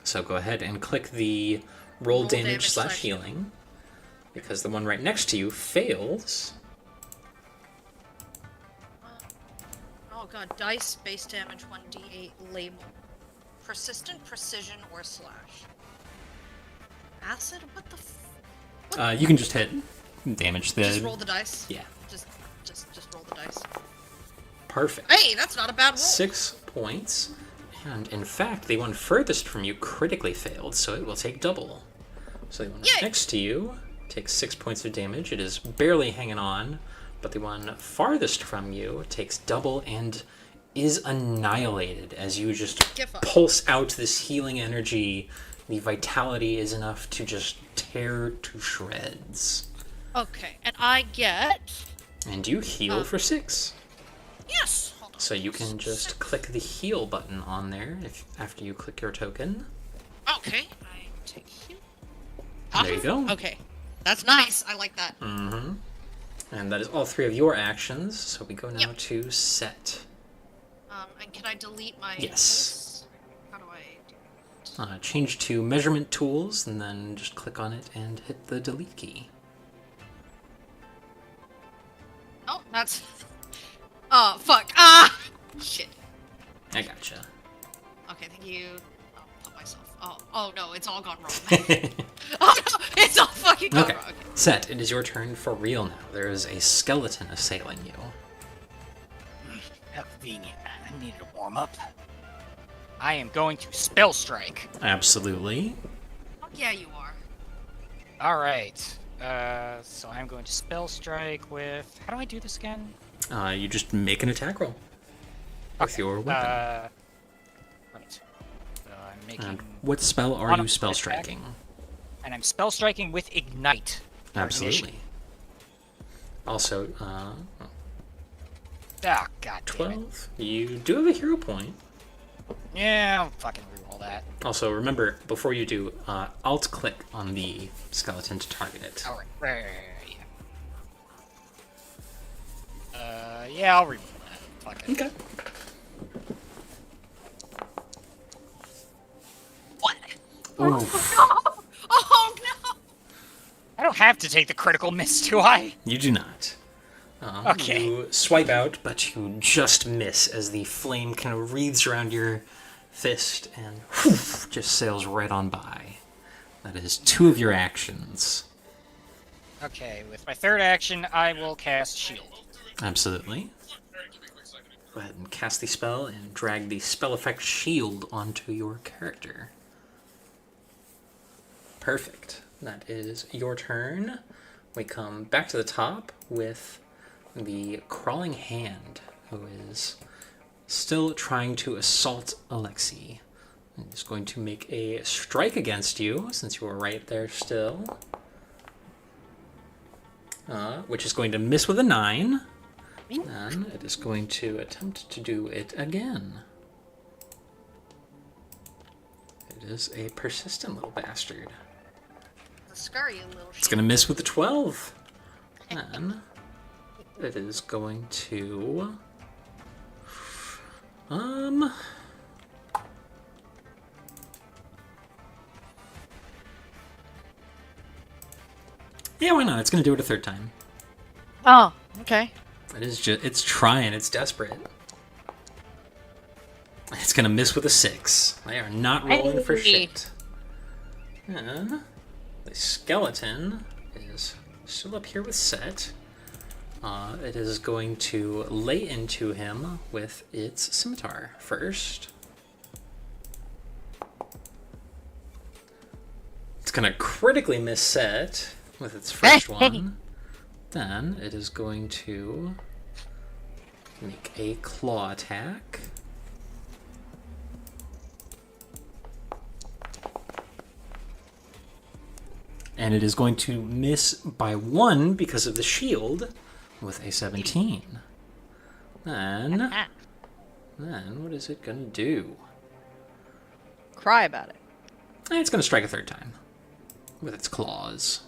So go ahead and click the roll Roll damage damage slash slash healing, because the one right next to you fails. Oh god, dice, base damage, 1d8, label. persistent, precision, or slash. Acid? What the f... You can just hit damage the... Just roll the dice? Yeah. Just roll the dice. Perfect. Hey, that's not a bad roll. 6 points. And in fact, the one furthest from you critically failed, so it will take double. So the one next to you takes 6 points of damage. It is barely hanging on, but the one farthest from you takes double and is annihilated as you just pulse out this healing energy. The vitality is enough to just tear to shreds. Okay, and I get... And you heal for 6. Yes! Hold on. So you can just click the heal button on there after you click your token. Okay, I take heal. There you go. Okay, that's nice. I like that. Mm-hmm. And that is all 3 of your actions, so we go now to set. And can I delete my... Yes. How do I do it? Change to measurement tools, and then just click on it and hit the delete key. Oh, that's... Oh, fuck. Ah! Shit. I gotcha. Okay, thank you. I'll put myself... Oh no, it's all gone wrong. Oh no, it's all fucking gone wrong. Okay. Set, it is your turn for real now. There is a skeleton assailing you. How convenient. I needed to warm up. I am going to spell strike. Absolutely. Oh, yeah, you are. All right. So I'm going to spell strike with. How do I do this again? You just make an attack roll with your weapon. Right. So I'm making. And what spell are you spell striking? And I'm spell striking with ignite. Absolutely. Also, Ah, god damn it. 12. You do have a hero point. Yeah, I'll fucking reroll that. Also, remember, before you do, alt-click on the skeleton to target it. Alright, yeah, I'll reroll that. Fuck it. Okay. What? Oof. Oh no! I don't have to take the critical miss, do I? You do not. Okay. You swipe out, but you just miss as the flame kind of wreathes around your fist and whoosh, just sails right on by. That is 2 of your actions. Okay, with my third action, I will cast Shield. Absolutely. Go ahead and cast the spell and drag the spell effect shield onto your character. Perfect. That is your turn. We come back to the top with the crawling hand, who is still trying to assault Alexei. He's going to make a strike against you, since you were right there still. Which is going to miss with a 9. And it is going to attempt to do it again. It is a persistent little bastard. The scurry little shit. It's going to miss with a 12. And it is going to... Yeah, why not? It's going to do it a 3rd time. Oh, okay. It is just, it's trying, it's desperate. It's going to miss with a 6. They are not rolling for shit. And the skeleton is still up here with Set. It is going to lay into him with its scimitar first. It's going to critically miss Set with its first one. Then it is going to make a claw attack. And it is going to miss by 1 because of the shield with a 17. Then what is it going to do? Cry about it. It's going to strike a 3rd time with its claws.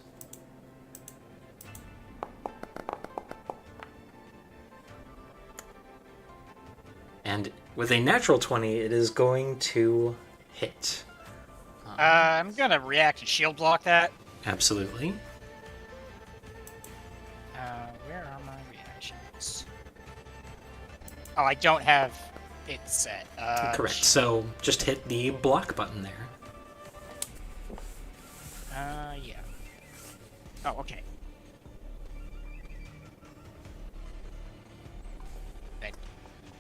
And with a natural 20, it is going to hit. I'm gonna react and shield block that. Absolutely. Where are my reactions? Oh, I don't have it's set. Correct. So just hit the block button there. Yeah. Oh, okay.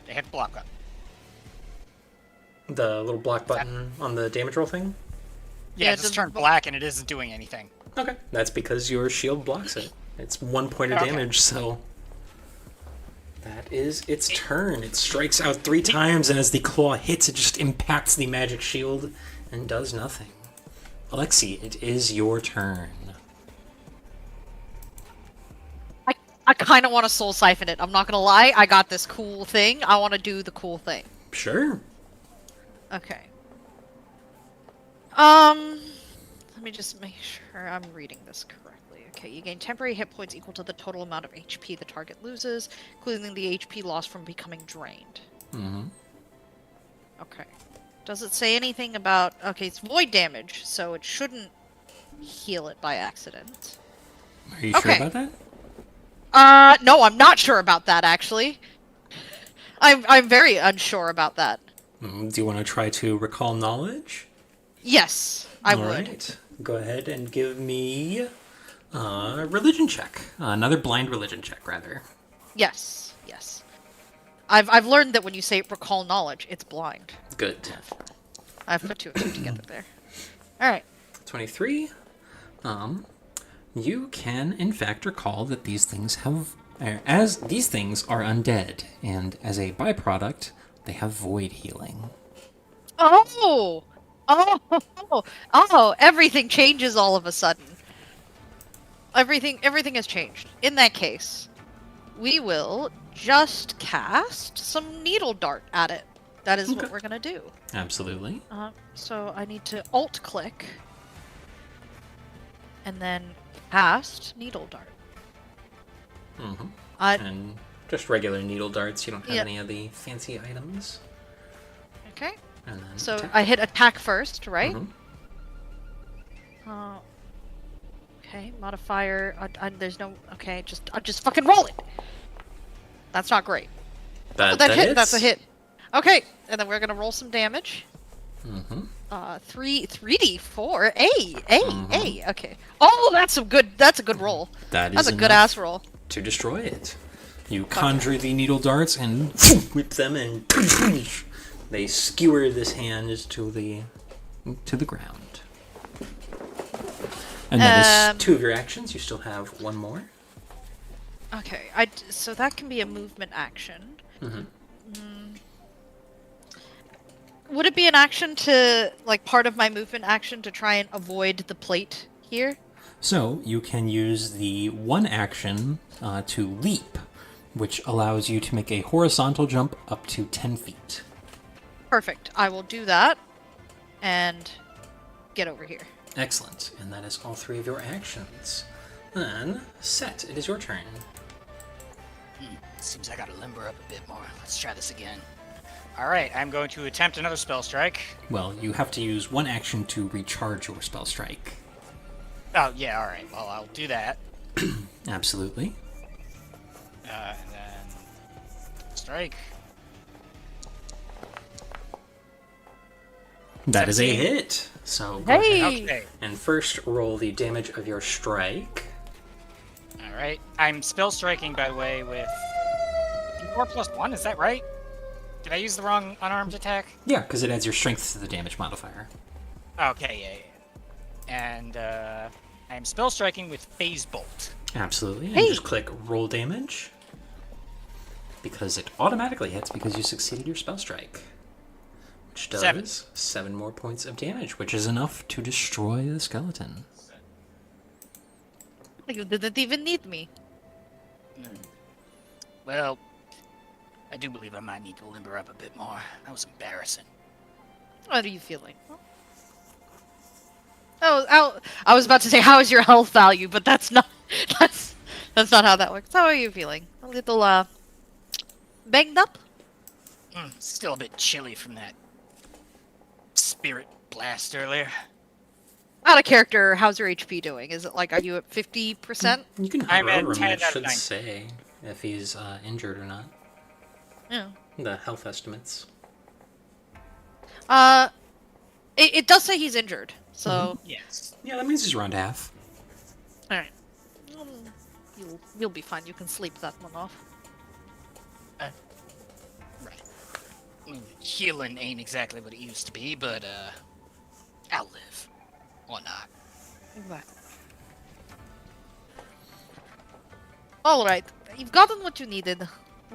They have block up. The little block button on the damage roll thing? Yeah, Yeah, it just the- turned black and it isn't doing anything. Okay. That's because your shield blocks it. It's 1 point of Okay. damage, so... That is its turn. It strikes out 3 times, and as the claw hits, it just impacts the magic shield and does nothing. Alexi, it is your turn. I kind of want to soul siphon it. I'm not gonna lie. I got this cool thing. I want to do the cool thing. Sure. Okay. Let me just make sure I'm reading this correctly. Okay, you gain temporary hit points equal to the total amount of HP the target loses, including the HP lost from becoming drained. Mm-hmm. Okay. Does it say anything about... Okay, it's void damage, so it shouldn't heal it by accident. Are you sure Okay. about that? No, I'm not sure about that, actually. I'm very unsure about that. Do you want to try to recall knowledge? Yes, I All would. right. Go ahead and give me a religion check. Another blind religion check, rather. Yes, yes. I've learned that when you say recall knowledge, it's blind. Good. I've put 2 and 2 together there. Alright. 23. You can, in fact, recall that these things have... As these things are undead, and as a byproduct, they have void healing. Oh! Oh! Everything changes all of a sudden. Everything has changed. In that case, we will just cast some needle dart at it. That is what Okay. we're gonna do. Absolutely. So I need to alt click and then cast needle dart. Mm-hmm. Uh, And just regular needle darts. You don't have Yeah. any of the fancy items. okay. And then So attack. I hit attack first, right? Mhm. Okay, modifier. There's no. Okay, I'll just fucking roll it. That's not great. That, Oh, that hit. hits. That's a hit. Okay, and then we're gonna roll some damage. Mm-hmm. 3d4. A. Okay. Oh, that's a good roll. That is That's a good enough ass roll. to destroy it. You conjure the needle darts and whip them, and they skewer this hand to the ground. And that is 2 of your actions. You still have 1 more. Okay. So that can be a movement action. Mm-hmm. Would it be an action to, like, part of my movement action to try and avoid the plate here? So you can use the 1 action to leap, which allows you to make a horizontal jump up to 10 feet. Perfect. I will do that and get over here. Excellent. And that is all 3 of your actions. Then, Set, it is your turn. Seems I gotta limber up a bit more. Let's try this again. Alright, I'm going to attempt another spell strike. Well, you have to use 1 action to recharge your spell strike. Oh, yeah, alright. Well, I'll do that. Absolutely. And then... strike. That is a 17. hit. So go ahead Hey! Okay. and first roll the damage of your strike. Alright. I'm spell striking, by the way, with... 4+1, is that right? Did I use the wrong unarmed attack? Yeah, because it adds your strength to the damage modifier. Okay, yeah. And, I'm spell striking with Phase Bolt. Absolutely. And Hey! just click roll damage. Because it automatically hits because you succeeded your spell strike. Which does 7 more points of damage, which is enough to destroy the skeleton. You didn't even need me. Well, I do believe I might need to limber up a bit more. That was embarrassing. What are you feeling? Oh, I was about to say, how is your health value? But that's not that's not how that works. How are you feeling? A little banged up? Still a bit chilly from that spirit blast earlier. Out of character, how's your HP doing? Is it like, are you at 50%? You can I'm hover at over him, 10 it out of should 9. say if he's injured or not. Yeah. The health estimates. It does say he's injured, so Yes. Yeah, that means he's around half. all right. You'll be fine. You can sleep that one off. Right. I mean, healing ain't exactly what it used to be, but, I'll live. Or not. Exactly. All right, you've gotten what you needed.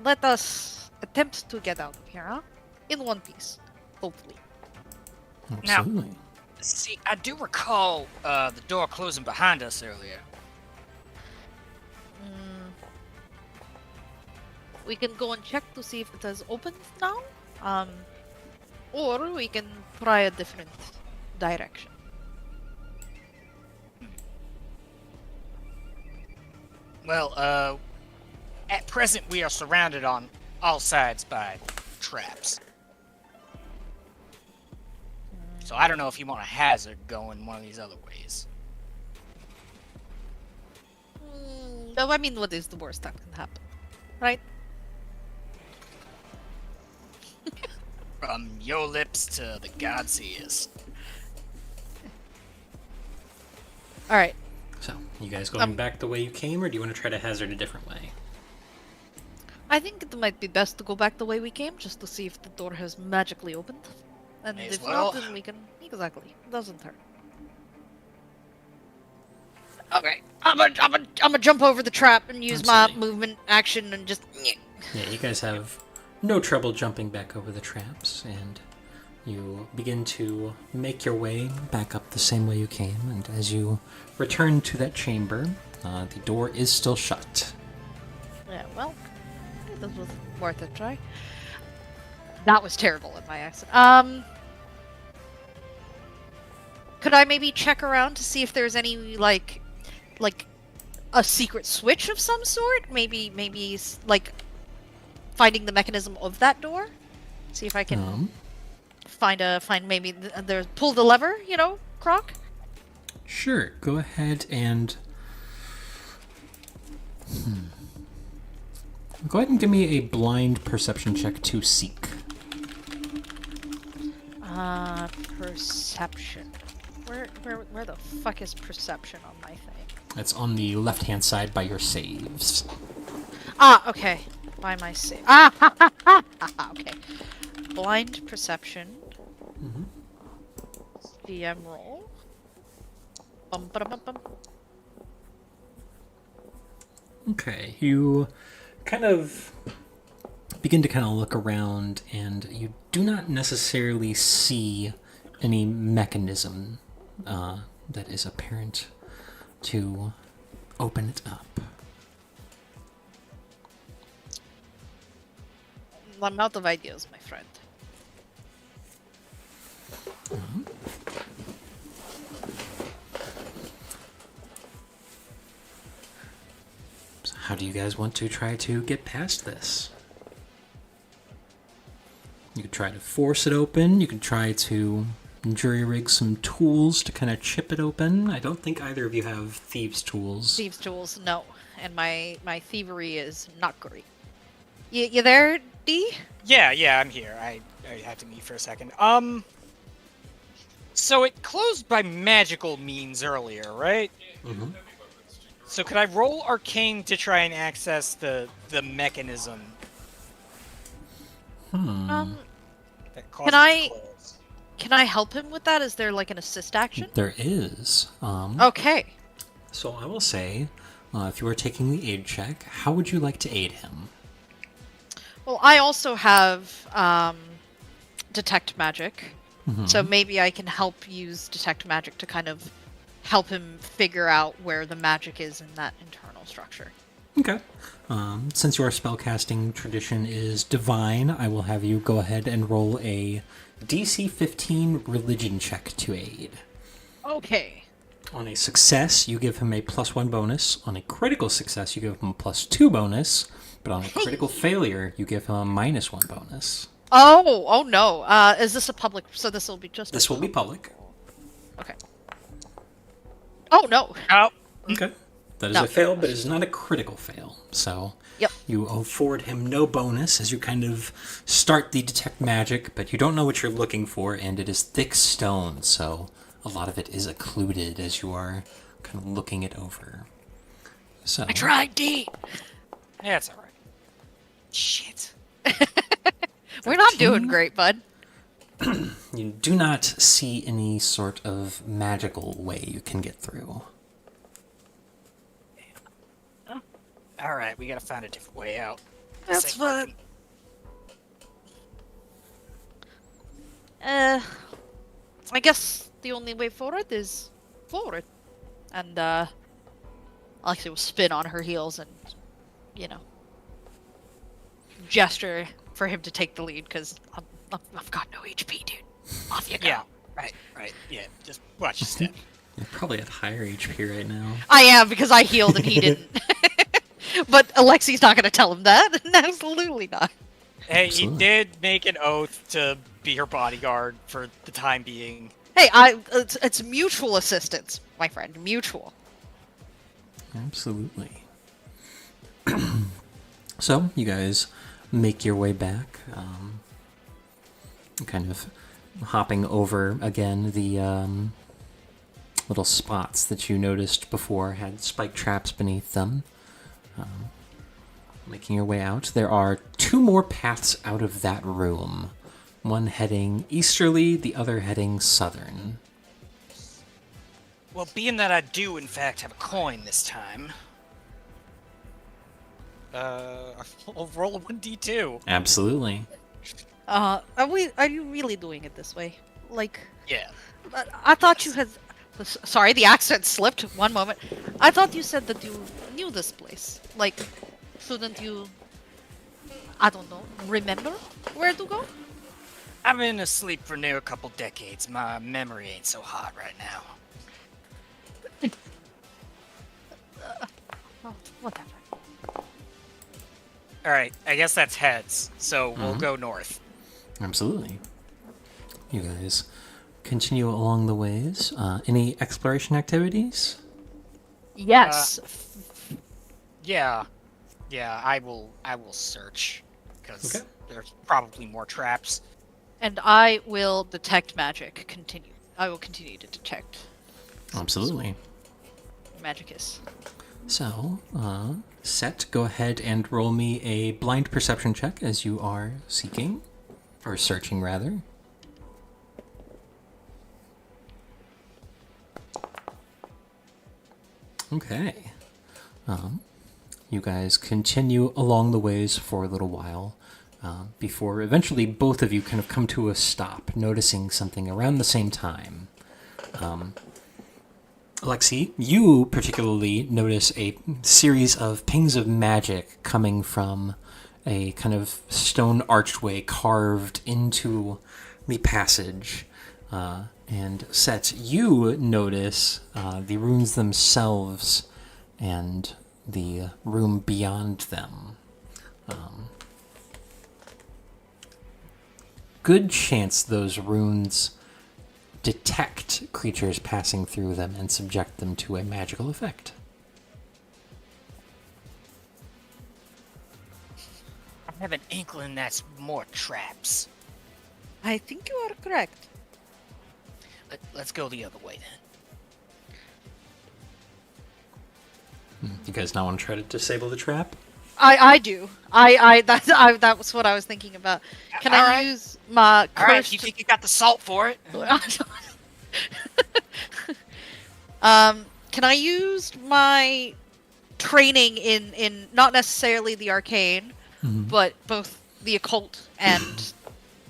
Let us attempt to get out of here, huh? In one piece, hopefully. Absolutely. See, I do recall, the door closing behind us earlier. We can go and check to see if it has opened now. Or we can try a different direction. Well, at present we are surrounded on all sides by traps. So I don't know if you want a hazard going one of these other ways. No, I mean, what is the worst that can happen? Right? From your lips to the God's ears. Alright. So, you guys going back the way you came, or do you want to try to hazard a different way? I think it might be best to go back the way we came, just to see if the door has magically opened. And May as if well. not, then we can... Exactly. Doesn't hurt. Okay. I'm gonna jump over the trap and use my Absolutely. movement action and just... Yeah, you guys have no trouble jumping back over the traps, and you begin to make your way back up the same way you came, and as you return to that chamber, the door is still shut. Yeah, well, this was worth a try. That was terrible in my accent. Could I maybe check around to see if there's any, like a secret switch of some sort? Maybe, like, finding the mechanism of that door? See if I can find maybe, pull the lever, you know, Croc? Sure, go ahead and... Go ahead and give me a blind perception check to seek. Perception. Where the fuck is perception on my thing? It's on the left-hand side by your saves. Ah, okay. By my save. Ah, ha, ha, ha, ha, okay. Blind perception. DM roll. Bum, ba, bum, bum. Okay, you kind of begin to kind of look around, and you do not necessarily see any mechanism that is apparent to open it up. I'm out of ideas, my friend. So how do you guys want to try to get past this? You could try to force it open. You could try to jury-rig some tools to kind of chip it open. I don't think either of you have thieves' tools. Thieves' tools, no. And my thievery is not great. You there, D? Yeah, I'm here. I had to mute for a second. So it closed by magical means earlier, right? Mm-hmm. So could I roll Arcane to try and access the mechanism that caused Can it to close? Can I help him with that? Is there like an assist action? There is. Okay. So I will say, if you are taking the aid check, how would you like to aid him? Well, I also have detect magic, so maybe I can help use detect magic to kind of help him figure out where the magic is in that internal structure. Okay. Since your spellcasting tradition is divine, I will have you go ahead and roll a DC 15 religion check to aid. Okay. On a success, you give him a +1 bonus. On a critical success, you give him a +2 bonus. But on a critical failure, you give him a -1 bonus. Oh no. Is this a public? So this will be just. This will be public. Okay. Oh no. Oh, Okay. that is No. a fail, but it is not a critical fail. So Yep. you afford him no bonus as you kind of start the detect magic, but you don't know what you're looking for, and it is thick stone, so a lot of it is occluded as you are kind of looking it over. So I tried, D. Yeah, it's all right. Shit. We're not doing great, bud. you do not see any sort of magical way you can get through. All right, we gotta find a different way out. That's Same fine. working. I guess the only way forward is forward. And, Alexia will spin on her heels and, you know, gesture for him to take the lead, because I've got no HP, dude. Off you go. Yeah, right. Yeah, just watch your step. You're probably at higher HP right now. I am, because I healed and he didn't. But Alexi's not going to tell him that. Absolutely not. Hey, Absolutely. he did make an oath to be her bodyguard for the time being. Hey, it's mutual assistance, my friend. Mutual. Absolutely. So, you guys make your way back, kind of hopping over again the little spots that you noticed before had spike traps beneath them. Making your way out. There are two more paths out of that room. One heading easterly, the other heading southern. Well, being that I do, in fact, have a coin this time. I'll roll a 1d2. Absolutely. Are you really doing it this way? Like, Yeah. I thought you had. Sorry, the accent slipped. 1 moment. I thought you said that you knew this place. Like, shouldn't you? I don't know. Remember where to go? I've been asleep for near a couple decades. My memory ain't so hot right now. Oh, whatever. All right, I guess that's heads. So we'll go north. Absolutely. You guys continue along the ways. Any exploration activities? Yes. Yeah, I will search because Okay. there's probably more traps. And I will detect magic. Continue. I will continue to detect Absolutely. magicus. So, Set, go ahead and roll me a blind perception check as you are seeking, or searching rather. Okay. You guys continue along the ways for a little while, before eventually both of you kind of come to a stop, noticing something around the same time. Alexi, you particularly notice a series of pings of magic coming from a kind of stone archway carved into the passage. And Set, you notice the runes themselves and the room beyond them. Good chance those runes detect creatures passing through them and subject them to a magical effect. I have an inkling that's more traps. I think you are correct. Let's go the other way then. You guys not want to try to disable the trap? I do. That was what I was thinking about. Can I Alright. use my All right, curse? you think you got the salt for it? Can I use my training in not necessarily the arcane, but both the occult and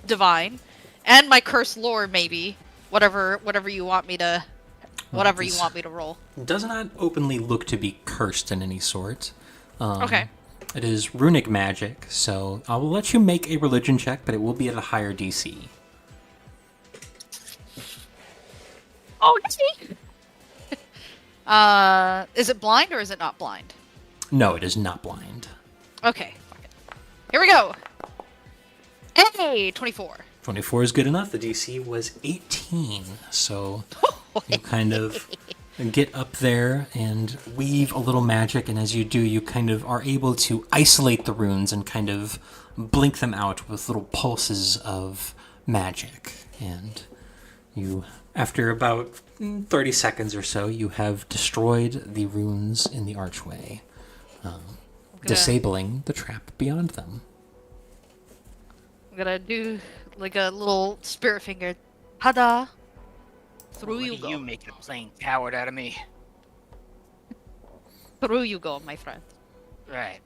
divine, and my curse lore maybe, whatever you want me to, whatever you this- want me to roll. Does not openly look to be cursed in any sort. Okay. It is runic magic, so I will let you make a religion check, but it will be at a higher DC. Oh, is it blind or is it not blind? No, it is not blind. Okay. Fuck it. Here we go. Hey, 24. 24 is good enough. The DC was 18, so you kind of get up there and weave a little magic, and as you do, you kind of are able to isolate the runes and kind of blink them out with little pulses of magic. And you, after about 30 seconds or so, you have destroyed the runes in the archway, disabling the trap beyond them. I'm gonna do like a little spirit finger. Tada! Through you go. You making a plain coward out of me. Through you go, my friend. Right.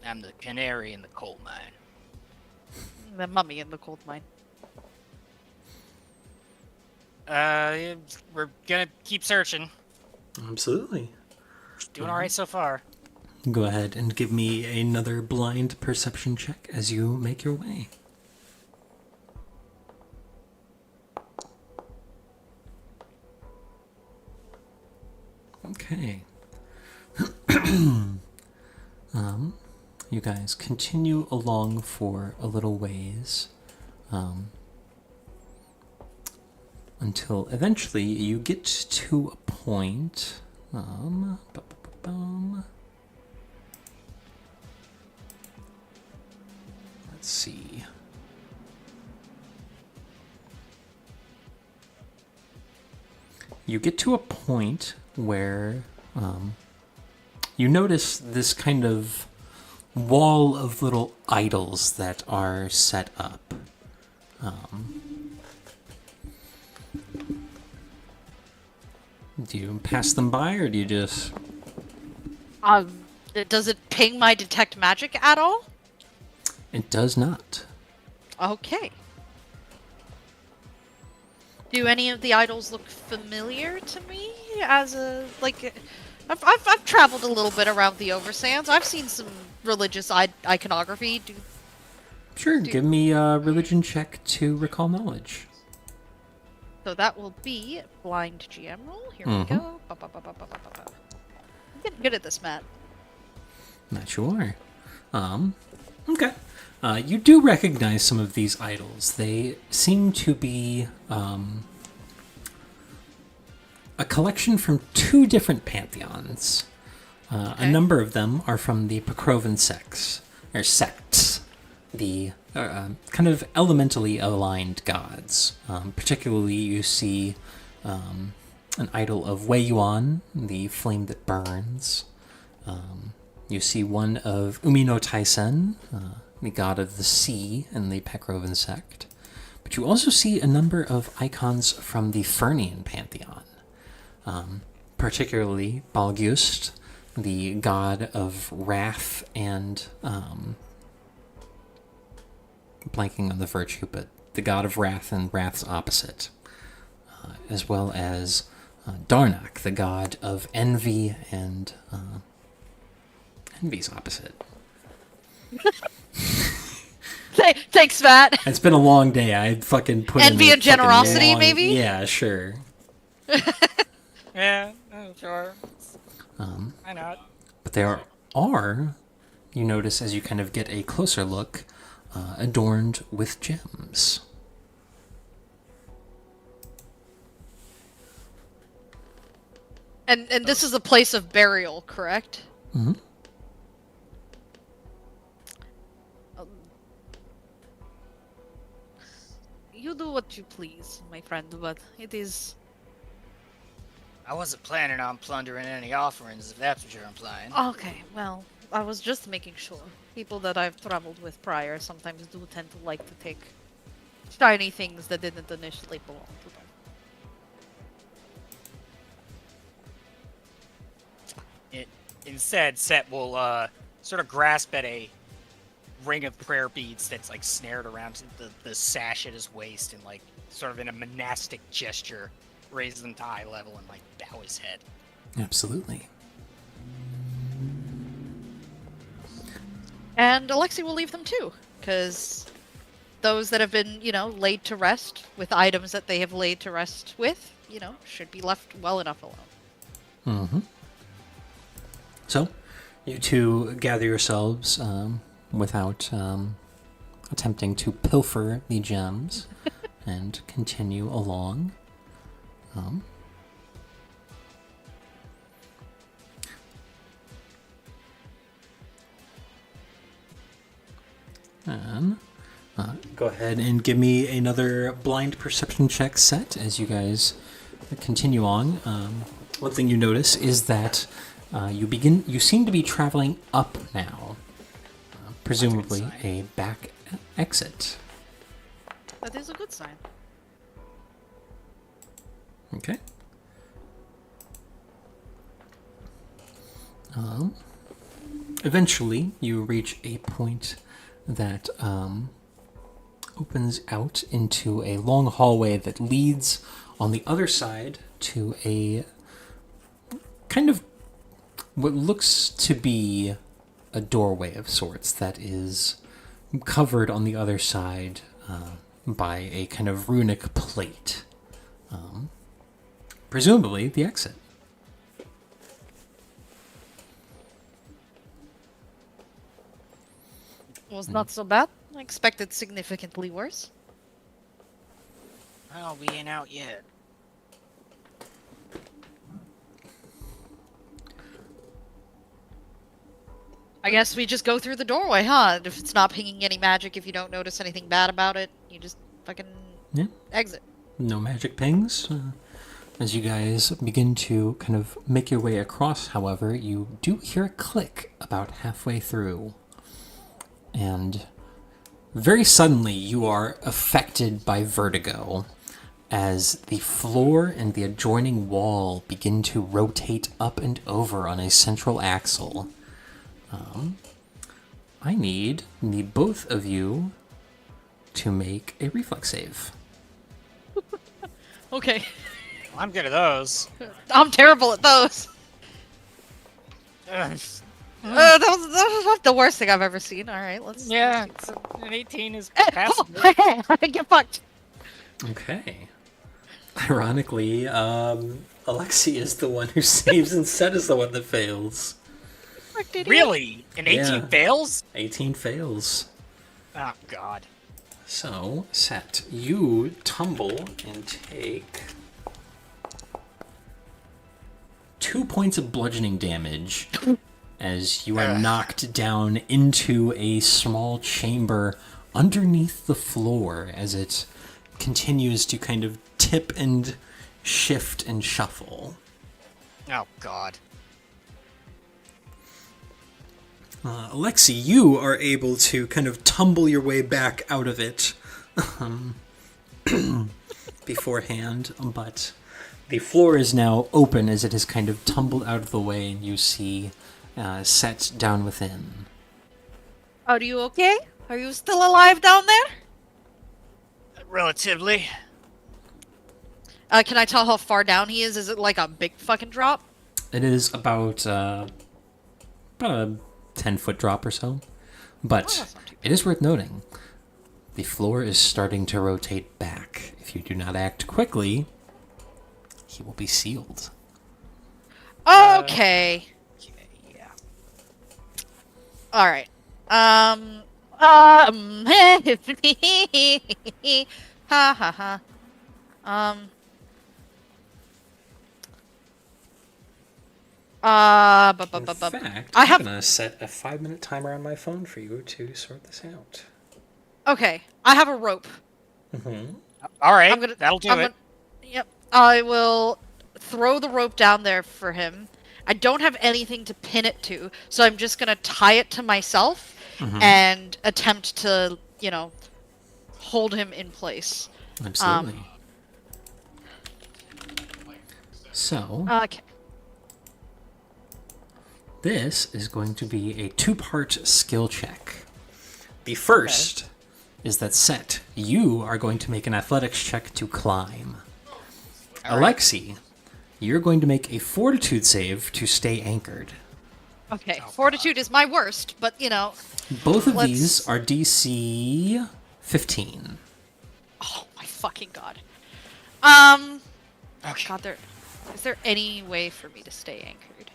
I'm the canary in the coal mine. The mummy in the cold mine. We're gonna keep searching. Absolutely. Doing all right so far. Go ahead and give me another blind perception check as you make your way. Okay. You guys continue along for a little ways, until eventually you get to a point. Let's see. You get to a point where you notice this kind of wall of little idols that are set up. Do you pass them by, or do you just... Does it ping my detect magic at all? It does not. Okay. Do any of the idols look familiar to me? As a I've traveled a little bit around the Oversands. I've seen some religious iconography. Sure, give me a religion check to recall knowledge. So that will be blind GM roll. Here we go. I'm getting good at this, Matt. Not you are. Okay. You do recognize some of these idols. They seem to be a collection from two different pantheons. A number of them are from the Pacrovan sects, the kind of elementally aligned gods. Particularly, you see an idol of Wei Yuan, the flame that burns. You see one of Umi no Taisen, the god of the sea in the Pacrovan sect. But you also see a number of icons from the Fernian pantheon. Particularly Balgust, the god of wrath and blanking on the virtue, but the god of wrath and wrath's opposite, as well as Darnak, the god of envy and envy's opposite. Thanks, Matt. It's been a long day. I fucking put envy in and generosity, maybe. Yeah, sure. Yeah, sure. Why not? But there are, you notice as you kind of get a closer look, adorned with gems. And this is a place of burial, correct? Mm-hmm. You do what you please, my friend, but it is... I wasn't planning on plundering any offerings, if that's what you're implying. Okay, well, I was just making sure. People that I've traveled with prior sometimes do tend to like to take shiny things that didn't initially belong to them. Instead, Set will sort of grasp at a ring of prayer beads that's like snared around the sash at his waist and like sort of in a monastic gesture raise them to eye level and like bow his head. Absolutely. And Alexi will leave them too, because those that have been, laid to rest with items that they have laid to rest with, should be left well enough alone. Mm-hmm. So, you two gather yourselves without attempting to pilfer the gems and continue along. Um, and go ahead and give me another blind perception check set as you guys continue on. One thing you notice is that you seem to be traveling up now, presumably a back exit. That is a good sign. Okay. Eventually, you reach a point that opens out into a long hallway that leads on the other side to a kind of what looks to be a doorway of sorts that is covered on the other side by a kind of runic plate. Presumably the exit. Was not so bad. I expected significantly worse. Well, we ain't out yet. I guess we just go through the doorway, huh? If it's not pinging any magic, if you don't notice anything bad about it, you just fucking Yeah. exit. No magic pings. As you guys begin to kind of make your way across, however, you do hear a click about halfway through. And very suddenly you are affected by vertigo as the floor and the adjoining wall begin to rotate up and over on a central axle. I need the both of you to make a reflex save. Okay. I'm good at those. I'm terrible at those. Ugh. That was not the worst thing I've ever seen. All right, let's. Yeah, an 18 is Oh, passable. get fucked. Okay. Ironically, Alexi is the one who saves and Set is the one that fails. Frick, did he? Really? An 18 Yeah. fails? 18 fails. Oh, God. So, Set, you tumble and take 2 points of bludgeoning damage as you are knocked down into a small chamber underneath the floor as it continues to kind of tip and shift and shuffle. Oh, God. Alexi, you are able to kind of tumble your way back out of it beforehand, but the floor is now open as it has kind of tumbled out of the way, and you see Set down within. Are you okay? Are you still alive down there? Relatively. Can I tell how far down he is? Is it like a big fucking drop? It is about a 10-foot drop or so, but that's not too it is worth noting the floor is starting to rotate back. If you do not act quickly, he will be sealed. Okay. Yeah. All right. Ha ha ha. In fact, I I'm have. gonna set a 5-minute timer on my phone for you to sort this out. Okay, I have a rope. All right, I'm gonna. that'll do I'm it. gonna- Yep. I will throw the rope down there for him. I don't have anything to pin it to, so I'm just gonna tie it to myself and attempt to, hold him in place. Absolutely. So, Okay. this is going to be a 2-part skill check. The first is that Set, you are going to make an athletics check to climb. Alexi, you're going to make a fortitude save to stay anchored. Okay. Fortitude is my worst, but Both of Let's- these are DC 15. Oh my fucking god. Okay. God, is there any way for me to stay anchored?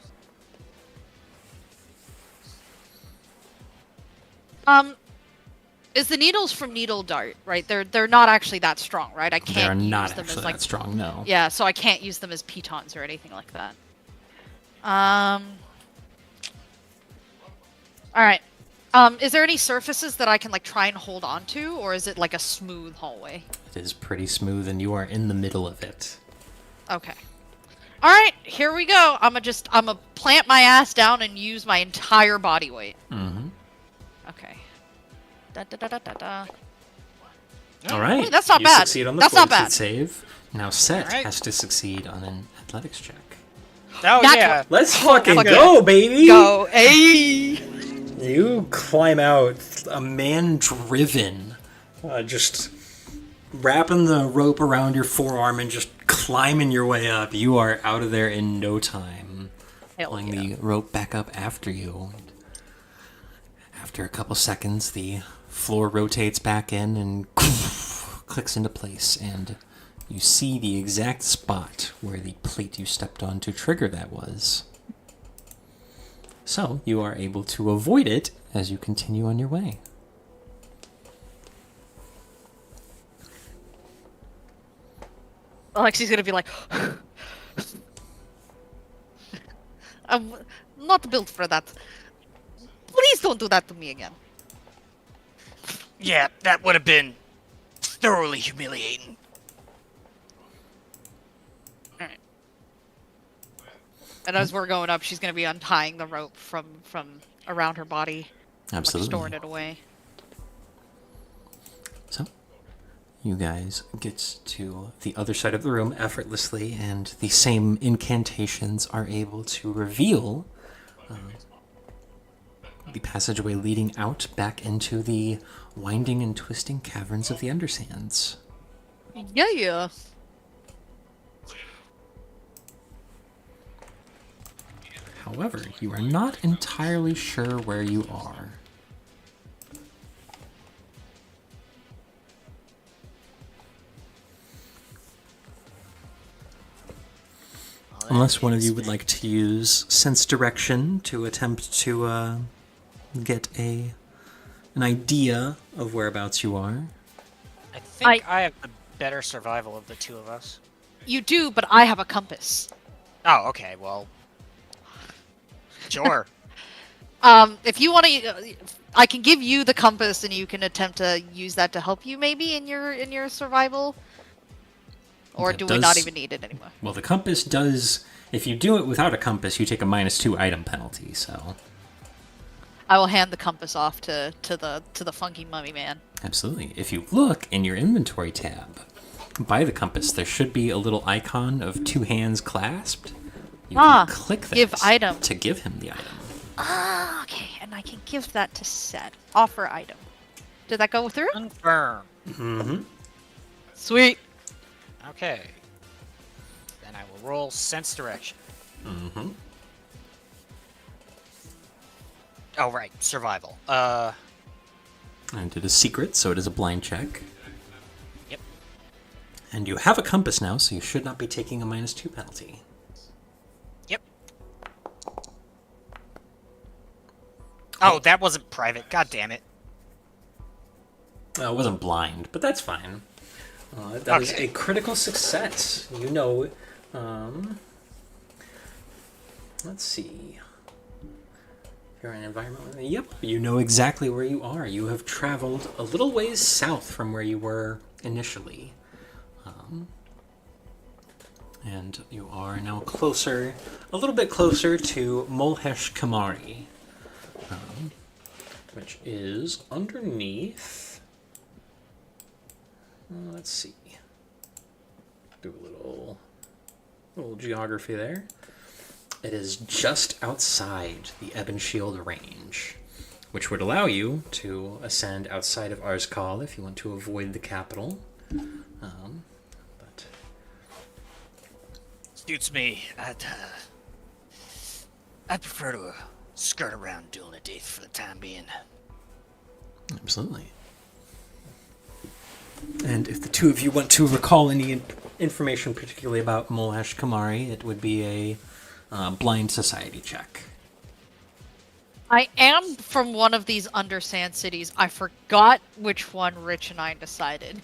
Is the needles from needle dart, right? They're not actually that strong, right? I They're can't use not them actually as like that strong, no. yeah, so I can't use them as pitons or anything like that. All right. Is there any surfaces that I can like try and hold on to, or is it like a smooth hallway? It is pretty smooth, and you are in the middle of it. Okay. All right, here we go. I'm gonna plant my ass down and use my entire body weight. Mm-hmm. Okay. Da da da da da da. All right. Hey, that's not you bad. Succeed on the That's not fortitude bad. save. Now Set All right. has to succeed on an athletics check. Oh Not yeah. Let's fucking fuck go, baby! Go, hey! You climb out, a man driven, just wrapping the rope around your forearm and just climbing your way up. You are out of there in no time. Hell Pulling yeah. the rope back up after you. After a couple seconds, the floor rotates back in and clicks into place, and you see the exact spot where the plate you stepped on to trigger that was. So, you are able to avoid it as you continue on your way. Alexi's gonna be like, I'm not built for that. Please don't do that to me again. Yeah, that would have been thoroughly humiliating. Alright. And as we're going up, she's gonna be untying the rope from around her body, like Absolutely. storing it away. So, you guys get to the other side of the room effortlessly, and the same incantations are able to reveal the passageway leading out back into the winding and twisting caverns of the Undersands. Yeah, yeah. However, you are not entirely sure where you are. Unless one of you would like to use sense direction to attempt to get an idea of whereabouts you are. I think I have the better survival of the two of us. You do, but I have a compass. Oh, okay. Well, sure. If you want to, I can give you the compass, and you can attempt to use that to help you, maybe in your survival. Or That do we not does- even need it anymore? Well, the compass does. If you do it without a compass, you take a -2 item penalty. So, I will hand the compass off to the funky mummy man. absolutely. If you look in your inventory tab, by the compass, there should be a little icon of 2 hands clasped. You can click that give item. to give him the item. Ah, okay, and I can give that to Set. Offer item. Did that go through? Confirm. Mm-hmm. Sweet. Okay. Then I will roll sense direction. Mm-hmm. Oh, right. Survival. And it is secret, so it is a blind check. Yep. And you have a compass now, so you should not be taking a -2 penalty. Yep. Oh, that wasn't private. God damn it. Well, it wasn't blind, but that's fine. That is Okay. a critical success. You know, let's see. If you're in an environment, yep, you know exactly where you are. You have traveled a little ways south from where you were initially. And you are now closer, a little bit closer to Molhesh Kamari, which is underneath. Let's see. Do a little geography there. It is just outside the Ebon Shield range, which would allow you to ascend outside of Arzkal if you want to avoid the capital. But Suits me. I'd prefer to skirt around Dulna Death for the time being. absolutely. And if the two of you want to recall any information particularly about Molhesh Kamari, it would be a blind society check. I am from one of these undersand cities. I forgot which one Rich and I decided.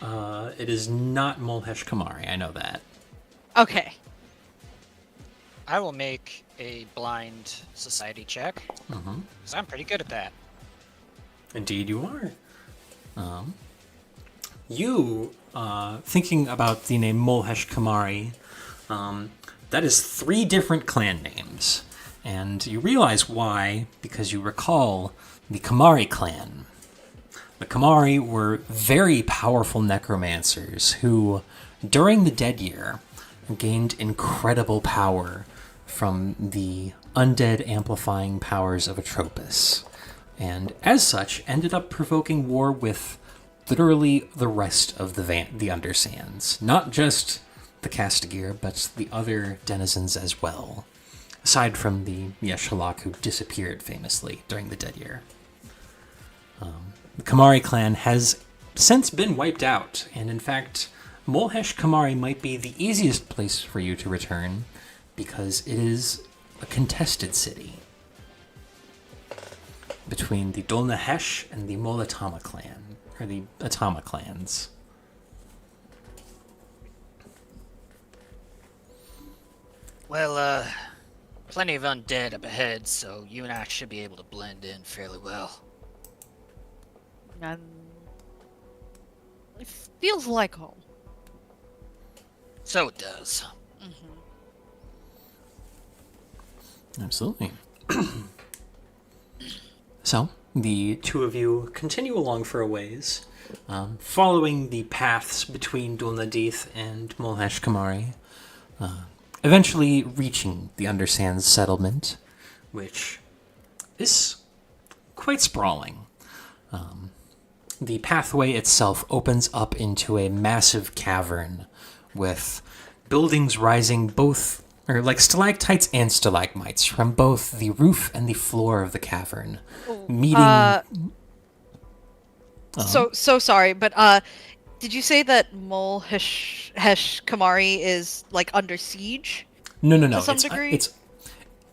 It is not Molhesh Kamari, I know that. Okay. I will make a blind society check. Mm-hmm. Because I'm pretty good at that. Indeed you are. You, thinking about the name Molhesh Kamari, that is 3 different clan names. And you realize why, because you recall the Kamari clan. The Kamari were very powerful necromancers who, during the Dead Year, gained incredible power from the undead amplifying powers of Atropus, and as such ended up provoking war with literally the rest of the Undersands. Not just the Castigear, but the other denizens as well, aside from the Yeshalak who disappeared famously during the Dead Year. The Kamari clan has since been wiped out, and in fact, Molhesh Kamari might be the easiest place for you to return, because it is a contested city between the Dolnahesh and the Molatama clan, or the Atama clans. Well, plenty of undead up ahead, so you and I should be able to blend in fairly well. And it feels like home. So it does. Absolutely. So, the two of you continue along for a ways, following the paths between Dulnadith and Molhesh Kamari, eventually reaching the Undersands settlement, which is quite sprawling. The pathway itself opens up into a massive cavern with buildings rising both, or like stalactites and stalagmites, from both the roof and the floor of the cavern, meeting... So sorry, but did you say that Molhesh Kamari is like under siege? No. To some degree?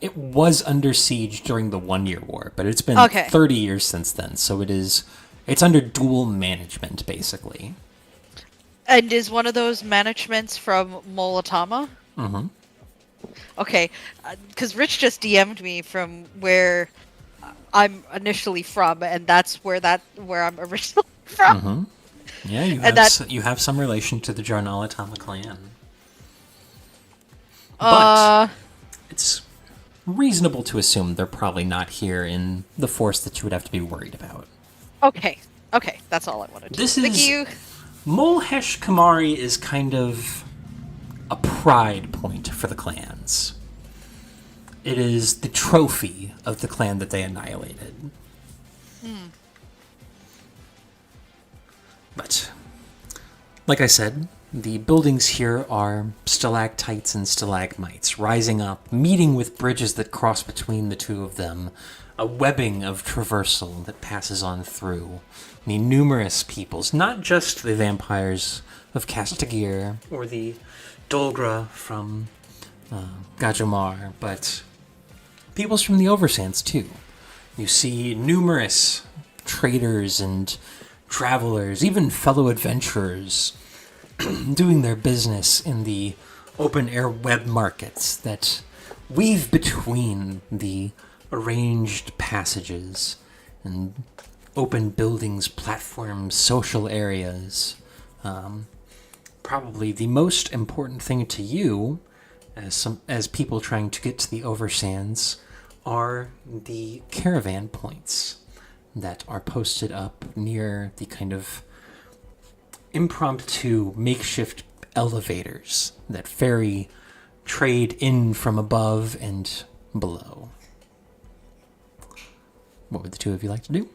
It was under siege during the 1-year war, but it's been Okay. 30 years since then, so it's under dual management, basically. And is one of those managements from Molatama? Mm-hmm. Okay, because Rich just DM'd me from where I'm initially from, and that's where I'm originally from. Mm-hmm. Yeah, you have some relation to the Jarnalatama clan. But it's reasonable to assume they're probably not here in the force that you would have to be worried about. Okay, that's all I wanted to This do. Thank is- you. Molhesh Kamari is kind of a pride point for the clans. It is the trophy of the clan that they annihilated. But, like I said, the buildings here are stalactites and stalagmites, rising up, meeting with bridges that cross between the two of them, a webbing of traversal that passes on through the numerous peoples, not just the vampires of Castigear or the Dolgra from Gajamar, but peoples from the Oversands too. You see numerous traders and travelers, even fellow adventurers, doing their business in the open-air web markets that weave between the arranged passages and open buildings, platforms, social areas. Probably the most important thing to you, as people trying to get to the Oversands, are the caravan points that are posted up near the kind of impromptu makeshift elevators that ferry trade in from above and below. What would the two of you like to do?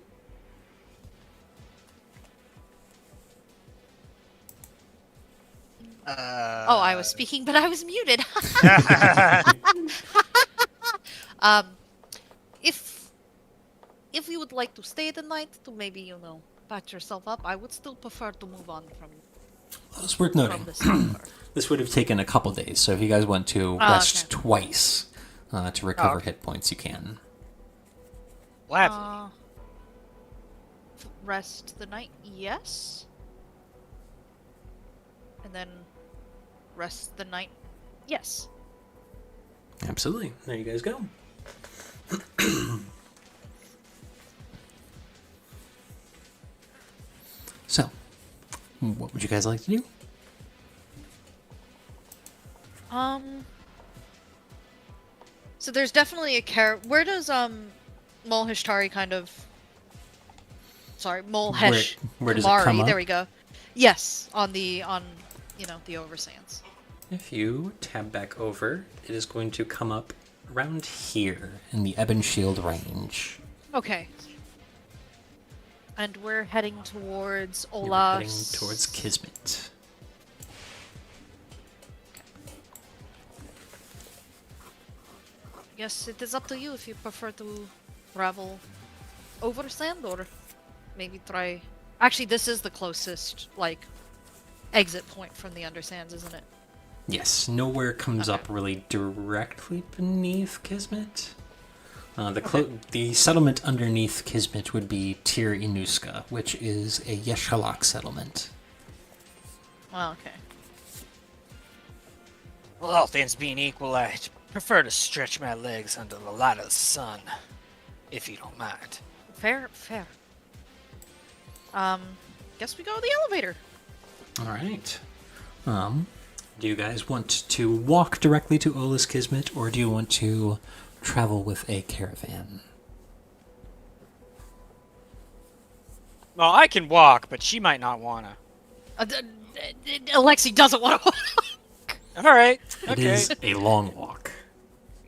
I was speaking, but I was muted. If you would like to stay the night to maybe, patch yourself up, I would still prefer to move on from It's worth noting. this tower. This would have taken a couple days, so if you guys want to rest twice to recover hit points, you can. Gladly. Rest the night, yes. And then rest the night, yes. Absolutely. There you guys go. So, what would you guys like to do? So there's definitely a where does Molhishtari kind of Molhesh Where does it Kamari, come up? there we go. Yes, on the oversands. If you tab back over, it is going to come up around here in the Ebon Shield range. Okay. And we're heading towards You're Olaf's. heading towards Kismet. Yes, it is up to you if you prefer to travel over sand or maybe try. Actually, this is the closest exit point from the undersands, isn't it? Yes, nowhere comes Okay. up really directly beneath Kismet. The settlement underneath Kismet would be Tir Inuska, which is a Yeshalak settlement. Well, okay. Well, all things being equal, I'd prefer to stretch my legs under the light of the sun, if you don't mind. Fair. Guess we go to the elevator. All right. Do you guys want to walk directly to Ola's Kismet, or do you want to travel with a caravan? Well, I can walk, but she might not wanna. Alexi doesn't want to. All right. It Okay. is a long walk.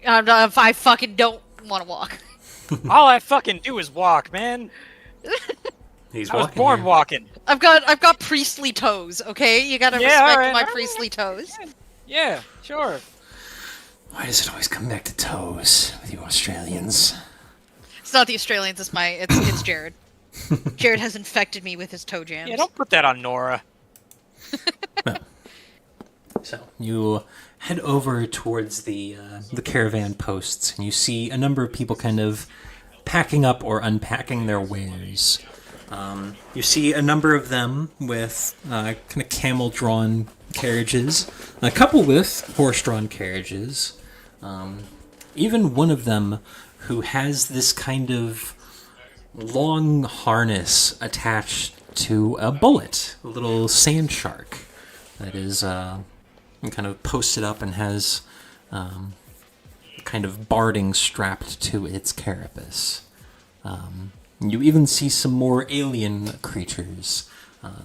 If I fucking don't want to walk. All I fucking do is walk, man. He's I was walking born here. walking. I've got priestly toes. Okay, you gotta Yeah, respect alright, my alright. priestly toes. Yeah, sure. Why does it always come back to toes with you Australians? It's not the Australians. It's Jared. Jared has infected me with his toe jams. Yeah, don't put that on Nora. So you head over towards the caravan posts, and you see a number of people kind of packing up or unpacking their wares. You see a number of them with kind of camel-drawn carriages, a couple with horse-drawn carriages, even one of them who has this kind of long harness attached to a bullet, a little sand shark that is kind of posted up and has kind of barding strapped to its carapace. You even see some more alien creatures,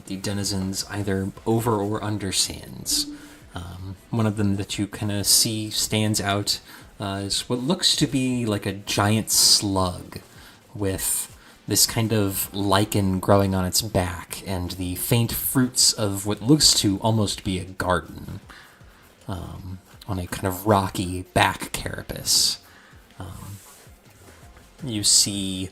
the denizens either over or under sands. One of them that you kind of see stands out is what looks to be like a giant slug with this kind of lichen growing on its back and the faint fruits of what looks to almost be a garden on a kind of rocky back carapace. You see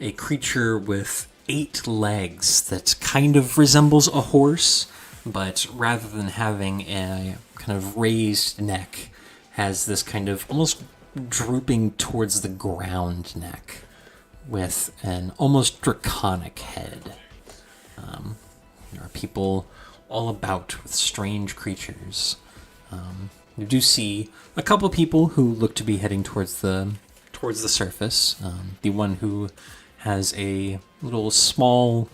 a creature with 8 legs that kind of resembles a horse, but rather than having a kind of raised neck, has this kind of almost drooping towards the ground neck with an almost draconic head. There are people all about with strange creatures. You do see a couple people who look to be heading towards the surface. The one who has a little small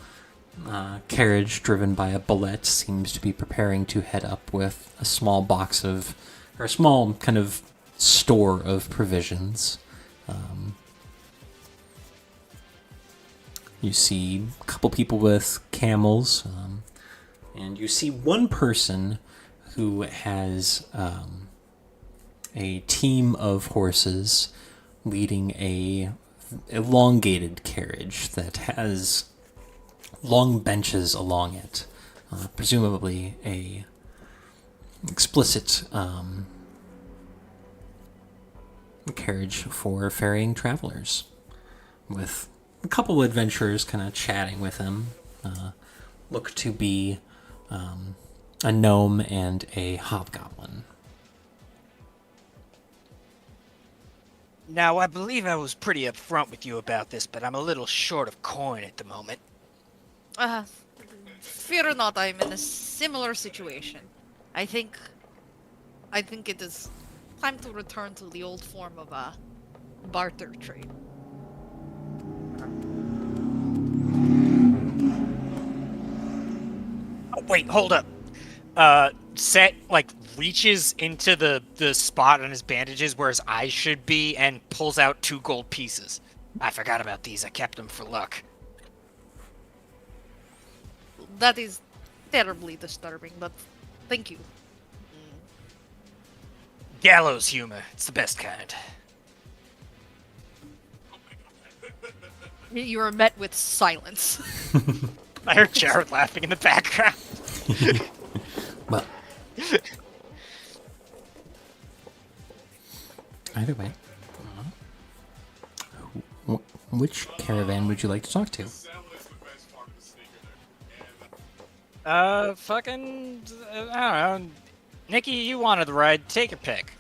carriage driven by a bullet seems to be preparing to head up with a small box of, or a small kind of store of provisions. You see a couple people with camels, and you see one person who has a team of horses leading a elongated carriage that has long benches along it, presumably a explicit carriage for ferrying travelers, with a couple adventurers kind of chatting with him. Look to be a gnome and a hobgoblin. Now, I believe I was pretty upfront with you about this, but I'm a little short of coin at the moment. Uh, fear not, I'm in a similar situation. I think it is time to return to the old form of barter trade. Oh, wait, hold up. Set, reaches into the spot on his bandages where his eyes should be and pulls out 2 gold pieces. I forgot about these. I kept them for luck. That is terribly disturbing, but thank you. Gallows humor. It's the best kind. You are met with silence. I heard Jared laughing in the background. Well, either way, which caravan would you like to talk to? I don't know. Nikki, you wanted the ride. Take your pick.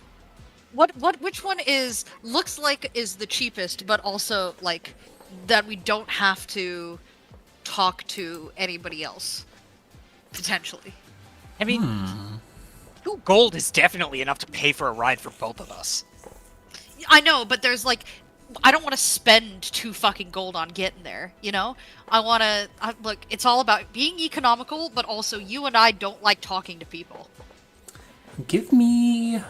Which one looks like is the cheapest, but also like that we don't have to talk to anybody else potentially. I mean, 2 gold is definitely enough to pay for a ride for both of us. I know, but there's like, I don't want to spend 2 fucking gold on getting there. You know, I want to look. It's all about being economical, but also you and I don't like talking to people. Give me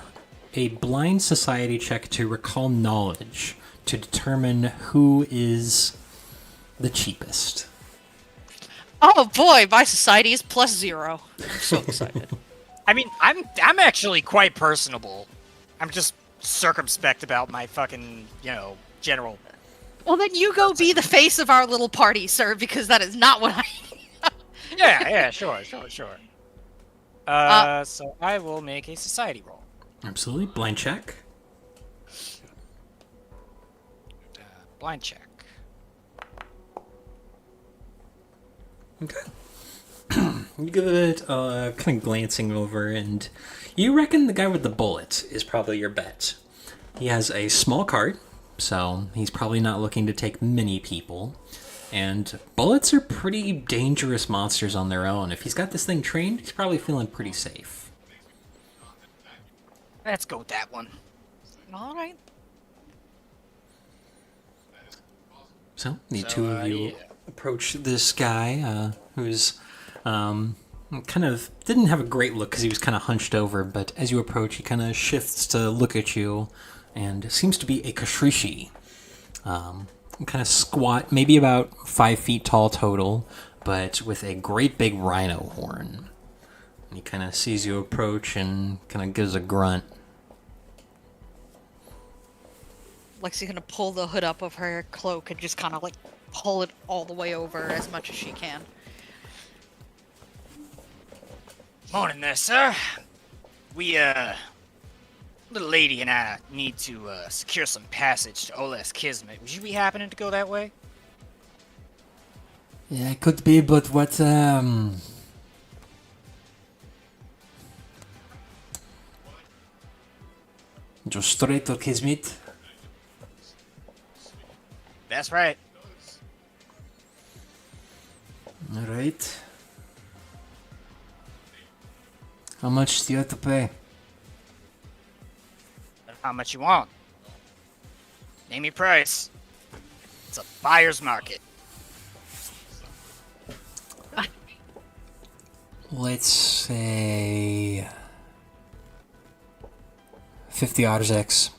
a blind society check to recall knowledge to determine who is the cheapest. Oh boy, my society is +0. I'm so excited. I mean, I'm actually quite personable. I'm just circumspect about my fucking, general. Well, then you go be the face of our little party, sir, because that is not what I. Yeah, sure. So I will make a society roll. Absolutely. Blind check. Blind check. Okay. You give it kind of glancing over, and you reckon the guy with the bullet is probably your bet. He has a small cart, so he's probably not looking to take many people. And bullets are pretty dangerous monsters on their own. If he's got this thing trained, he's probably feeling pretty safe. Let's go with that one. All right. So the two of you approach this guy who's kind of didn't have a great look because he was kind of hunched over, but as you approach, he kind of shifts to look at you and seems to be a Kashrishi. Kind of squat, maybe about 5 feet tall total, but with a great big rhino horn. And he kind of sees you approach and kind of gives a grunt. Lexi's gonna pull the hood up of her cloak and just kind of like pull it all the way over as much as she can. Morning there, sir. We, little lady and I need to, secure some passage to Oles Kismet. Would you be happening to go that way? Yeah, it could be, but what, just straight to Kismet? That's right. Alright. How much do you have to pay? How much you want? Name your price. It's a buyer's market. Let's say 50 Arzex.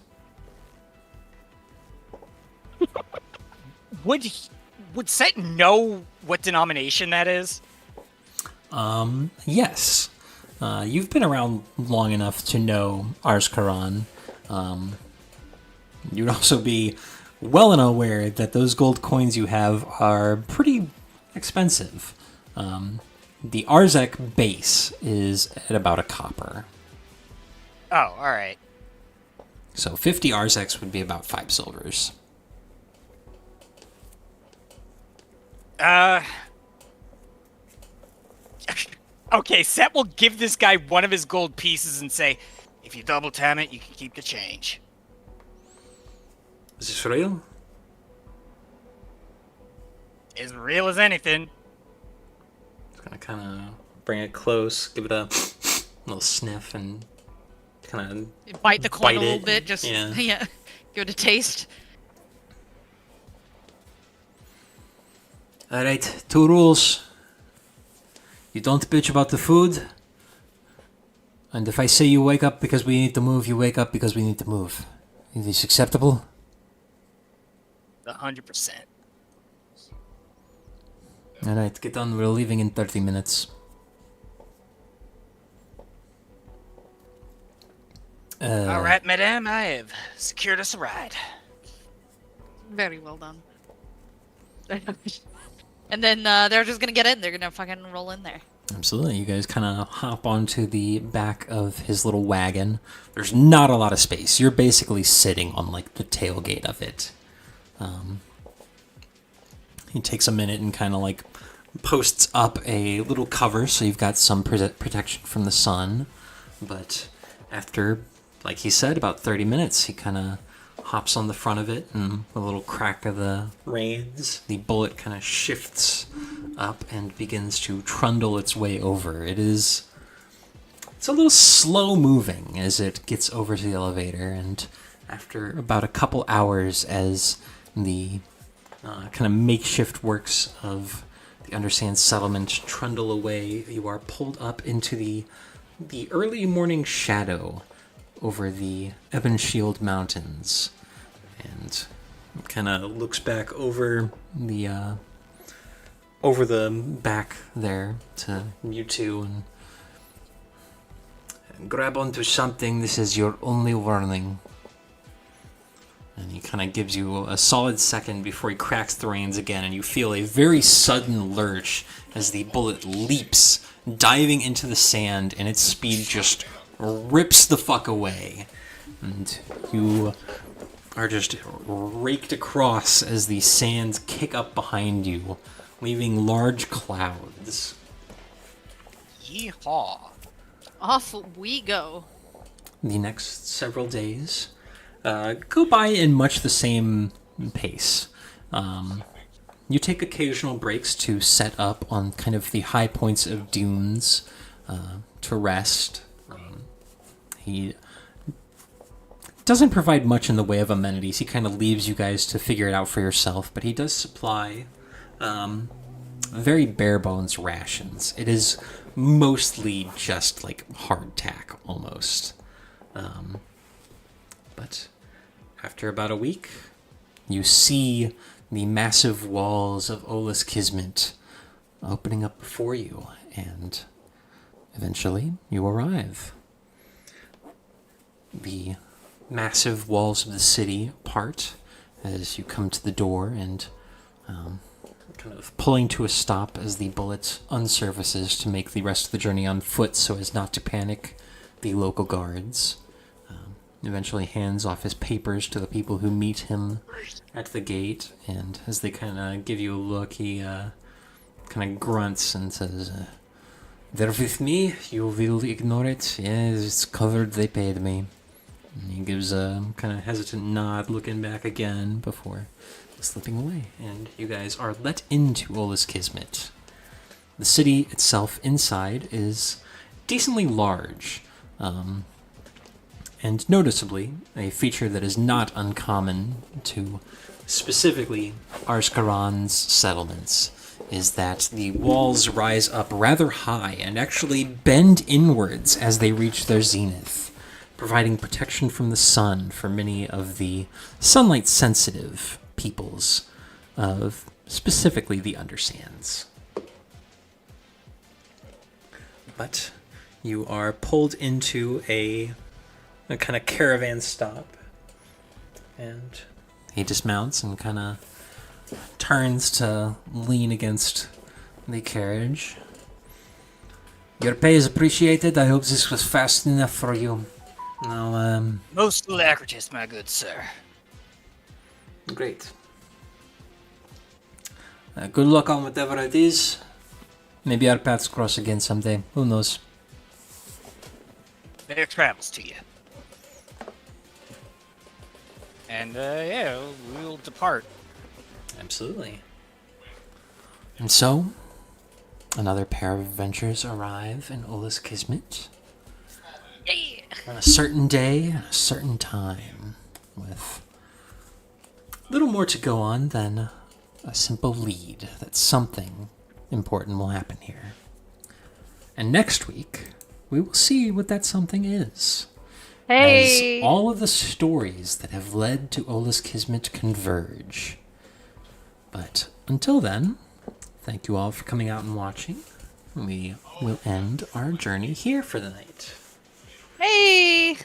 Would Set know what denomination that is? Yes. You've been around long enough to know Arskaran. You'd also be well and aware that those gold coins you have are pretty expensive. The Arzek base is at about a copper. Oh, alright. So 50 Arzex would be about 5 silvers. Okay, Set will give this guy one of his gold pieces and say, If you double time it, you can keep the change. Is this real? As real as anything. It's gonna kind of bring it close, give it a little sniff, and kind of Bite the coin a little it. bit, just Yeah. yeah, give it a taste. All right, 2 rules. You don't bitch about the food. And if I say you wake up because we need to move, you wake up because we need to move. Is this acceptable? 100%. All right, get on. We're leaving in 30 minutes. All right, madame, I have secured us a ride. Very well done. And then they're just gonna get in. They're gonna fucking roll in there. Absolutely. You guys kind of hop onto the back of his little wagon. There's not a lot of space. You're basically sitting on, like, the tailgate of it. He takes a minute and kind of, like, posts up a little cover so you've got some protection from the sun. But after, like he said, about 30 minutes, he kind of hops on the front of it, and a little crack of the reins, the bullet kind of shifts up and begins to trundle its way over. It's a little slow moving as it gets over to the elevator, and after about a couple hours as the kind of makeshift works of the undersand settlement trundle away, you are pulled up into the early morning shadow over the Ebonshield Mountains, and kind of looks back over the back there to you two, and grab onto something. This is your only warning. And he kind of gives you a solid second before he cracks the reins again, and you feel a very sudden lurch as the bullet leaps, diving into the sand, and its speed just rips the fuck away. And you are just raked across as the sands kick up behind you, leaving large clouds. Yeehaw. Off we go. The next several days go by in much the same pace. You take occasional breaks to set up on kind of the high points of dunes to rest. He doesn't provide much in the way of amenities. He kind of leaves you guys to figure it out for yourself, but he does supply very bare bones rations. It is mostly just like hardtack almost. But after about a week, you see the massive walls of Ola's Kismet opening up before you, and eventually you arrive. The massive walls of the city part as you come to the door, and kind of pulling to a stop as the bullet unsurfaces to make the rest of the journey on foot so as not to panic the local guards. Eventually hands off his papers to the people who meet him at the gate, and as they kind of give you a look, he kind of grunts and says, "They're with me, you will ignore it. Yes, it's covered, they paid me." And he gives a kind of hesitant nod, looking back again before slipping away, and you guys are let into Ola's Kismet. The city itself inside is decently large, and noticeably a feature that is not uncommon to specifically Arskaran's settlements is that the walls rise up rather high and actually bend inwards as they reach their zenith, providing protection from the sun for many of the sunlight-sensitive peoples of specifically the Undersands. But you are pulled into a kind of caravan stop, and he dismounts and kind of turns to lean against the carriage. "Your pay is appreciated. I hope this was fast enough for you. Now, Most alacritus, my good sir. great. Good luck on whatever it is. Maybe our paths cross again someday. Who knows?" Fair travels to you. And yeah, we'll depart. Absolutely. And so, another pair of adventures arrive in Ola's Kismet. On a certain day, and a certain time, with little more to go on than a simple lead that something important will happen here. And next week, we will see what that something is. Hey! As all of the stories that have led to Ola's Kismet converge. But until then, thank you all for coming out and watching. We will end our journey here for the night. Hey!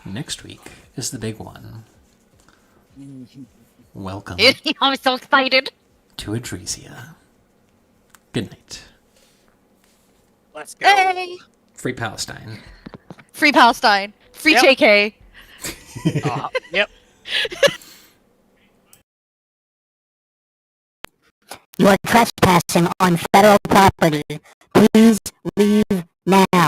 Next week is the big one. Welcome I'm so excited. to Adresia. Good night. Let's go. Hey! Free Palestine. Free Palestine. Free Yep. JK. Yep. You are trespassing on federal property. Please leave now.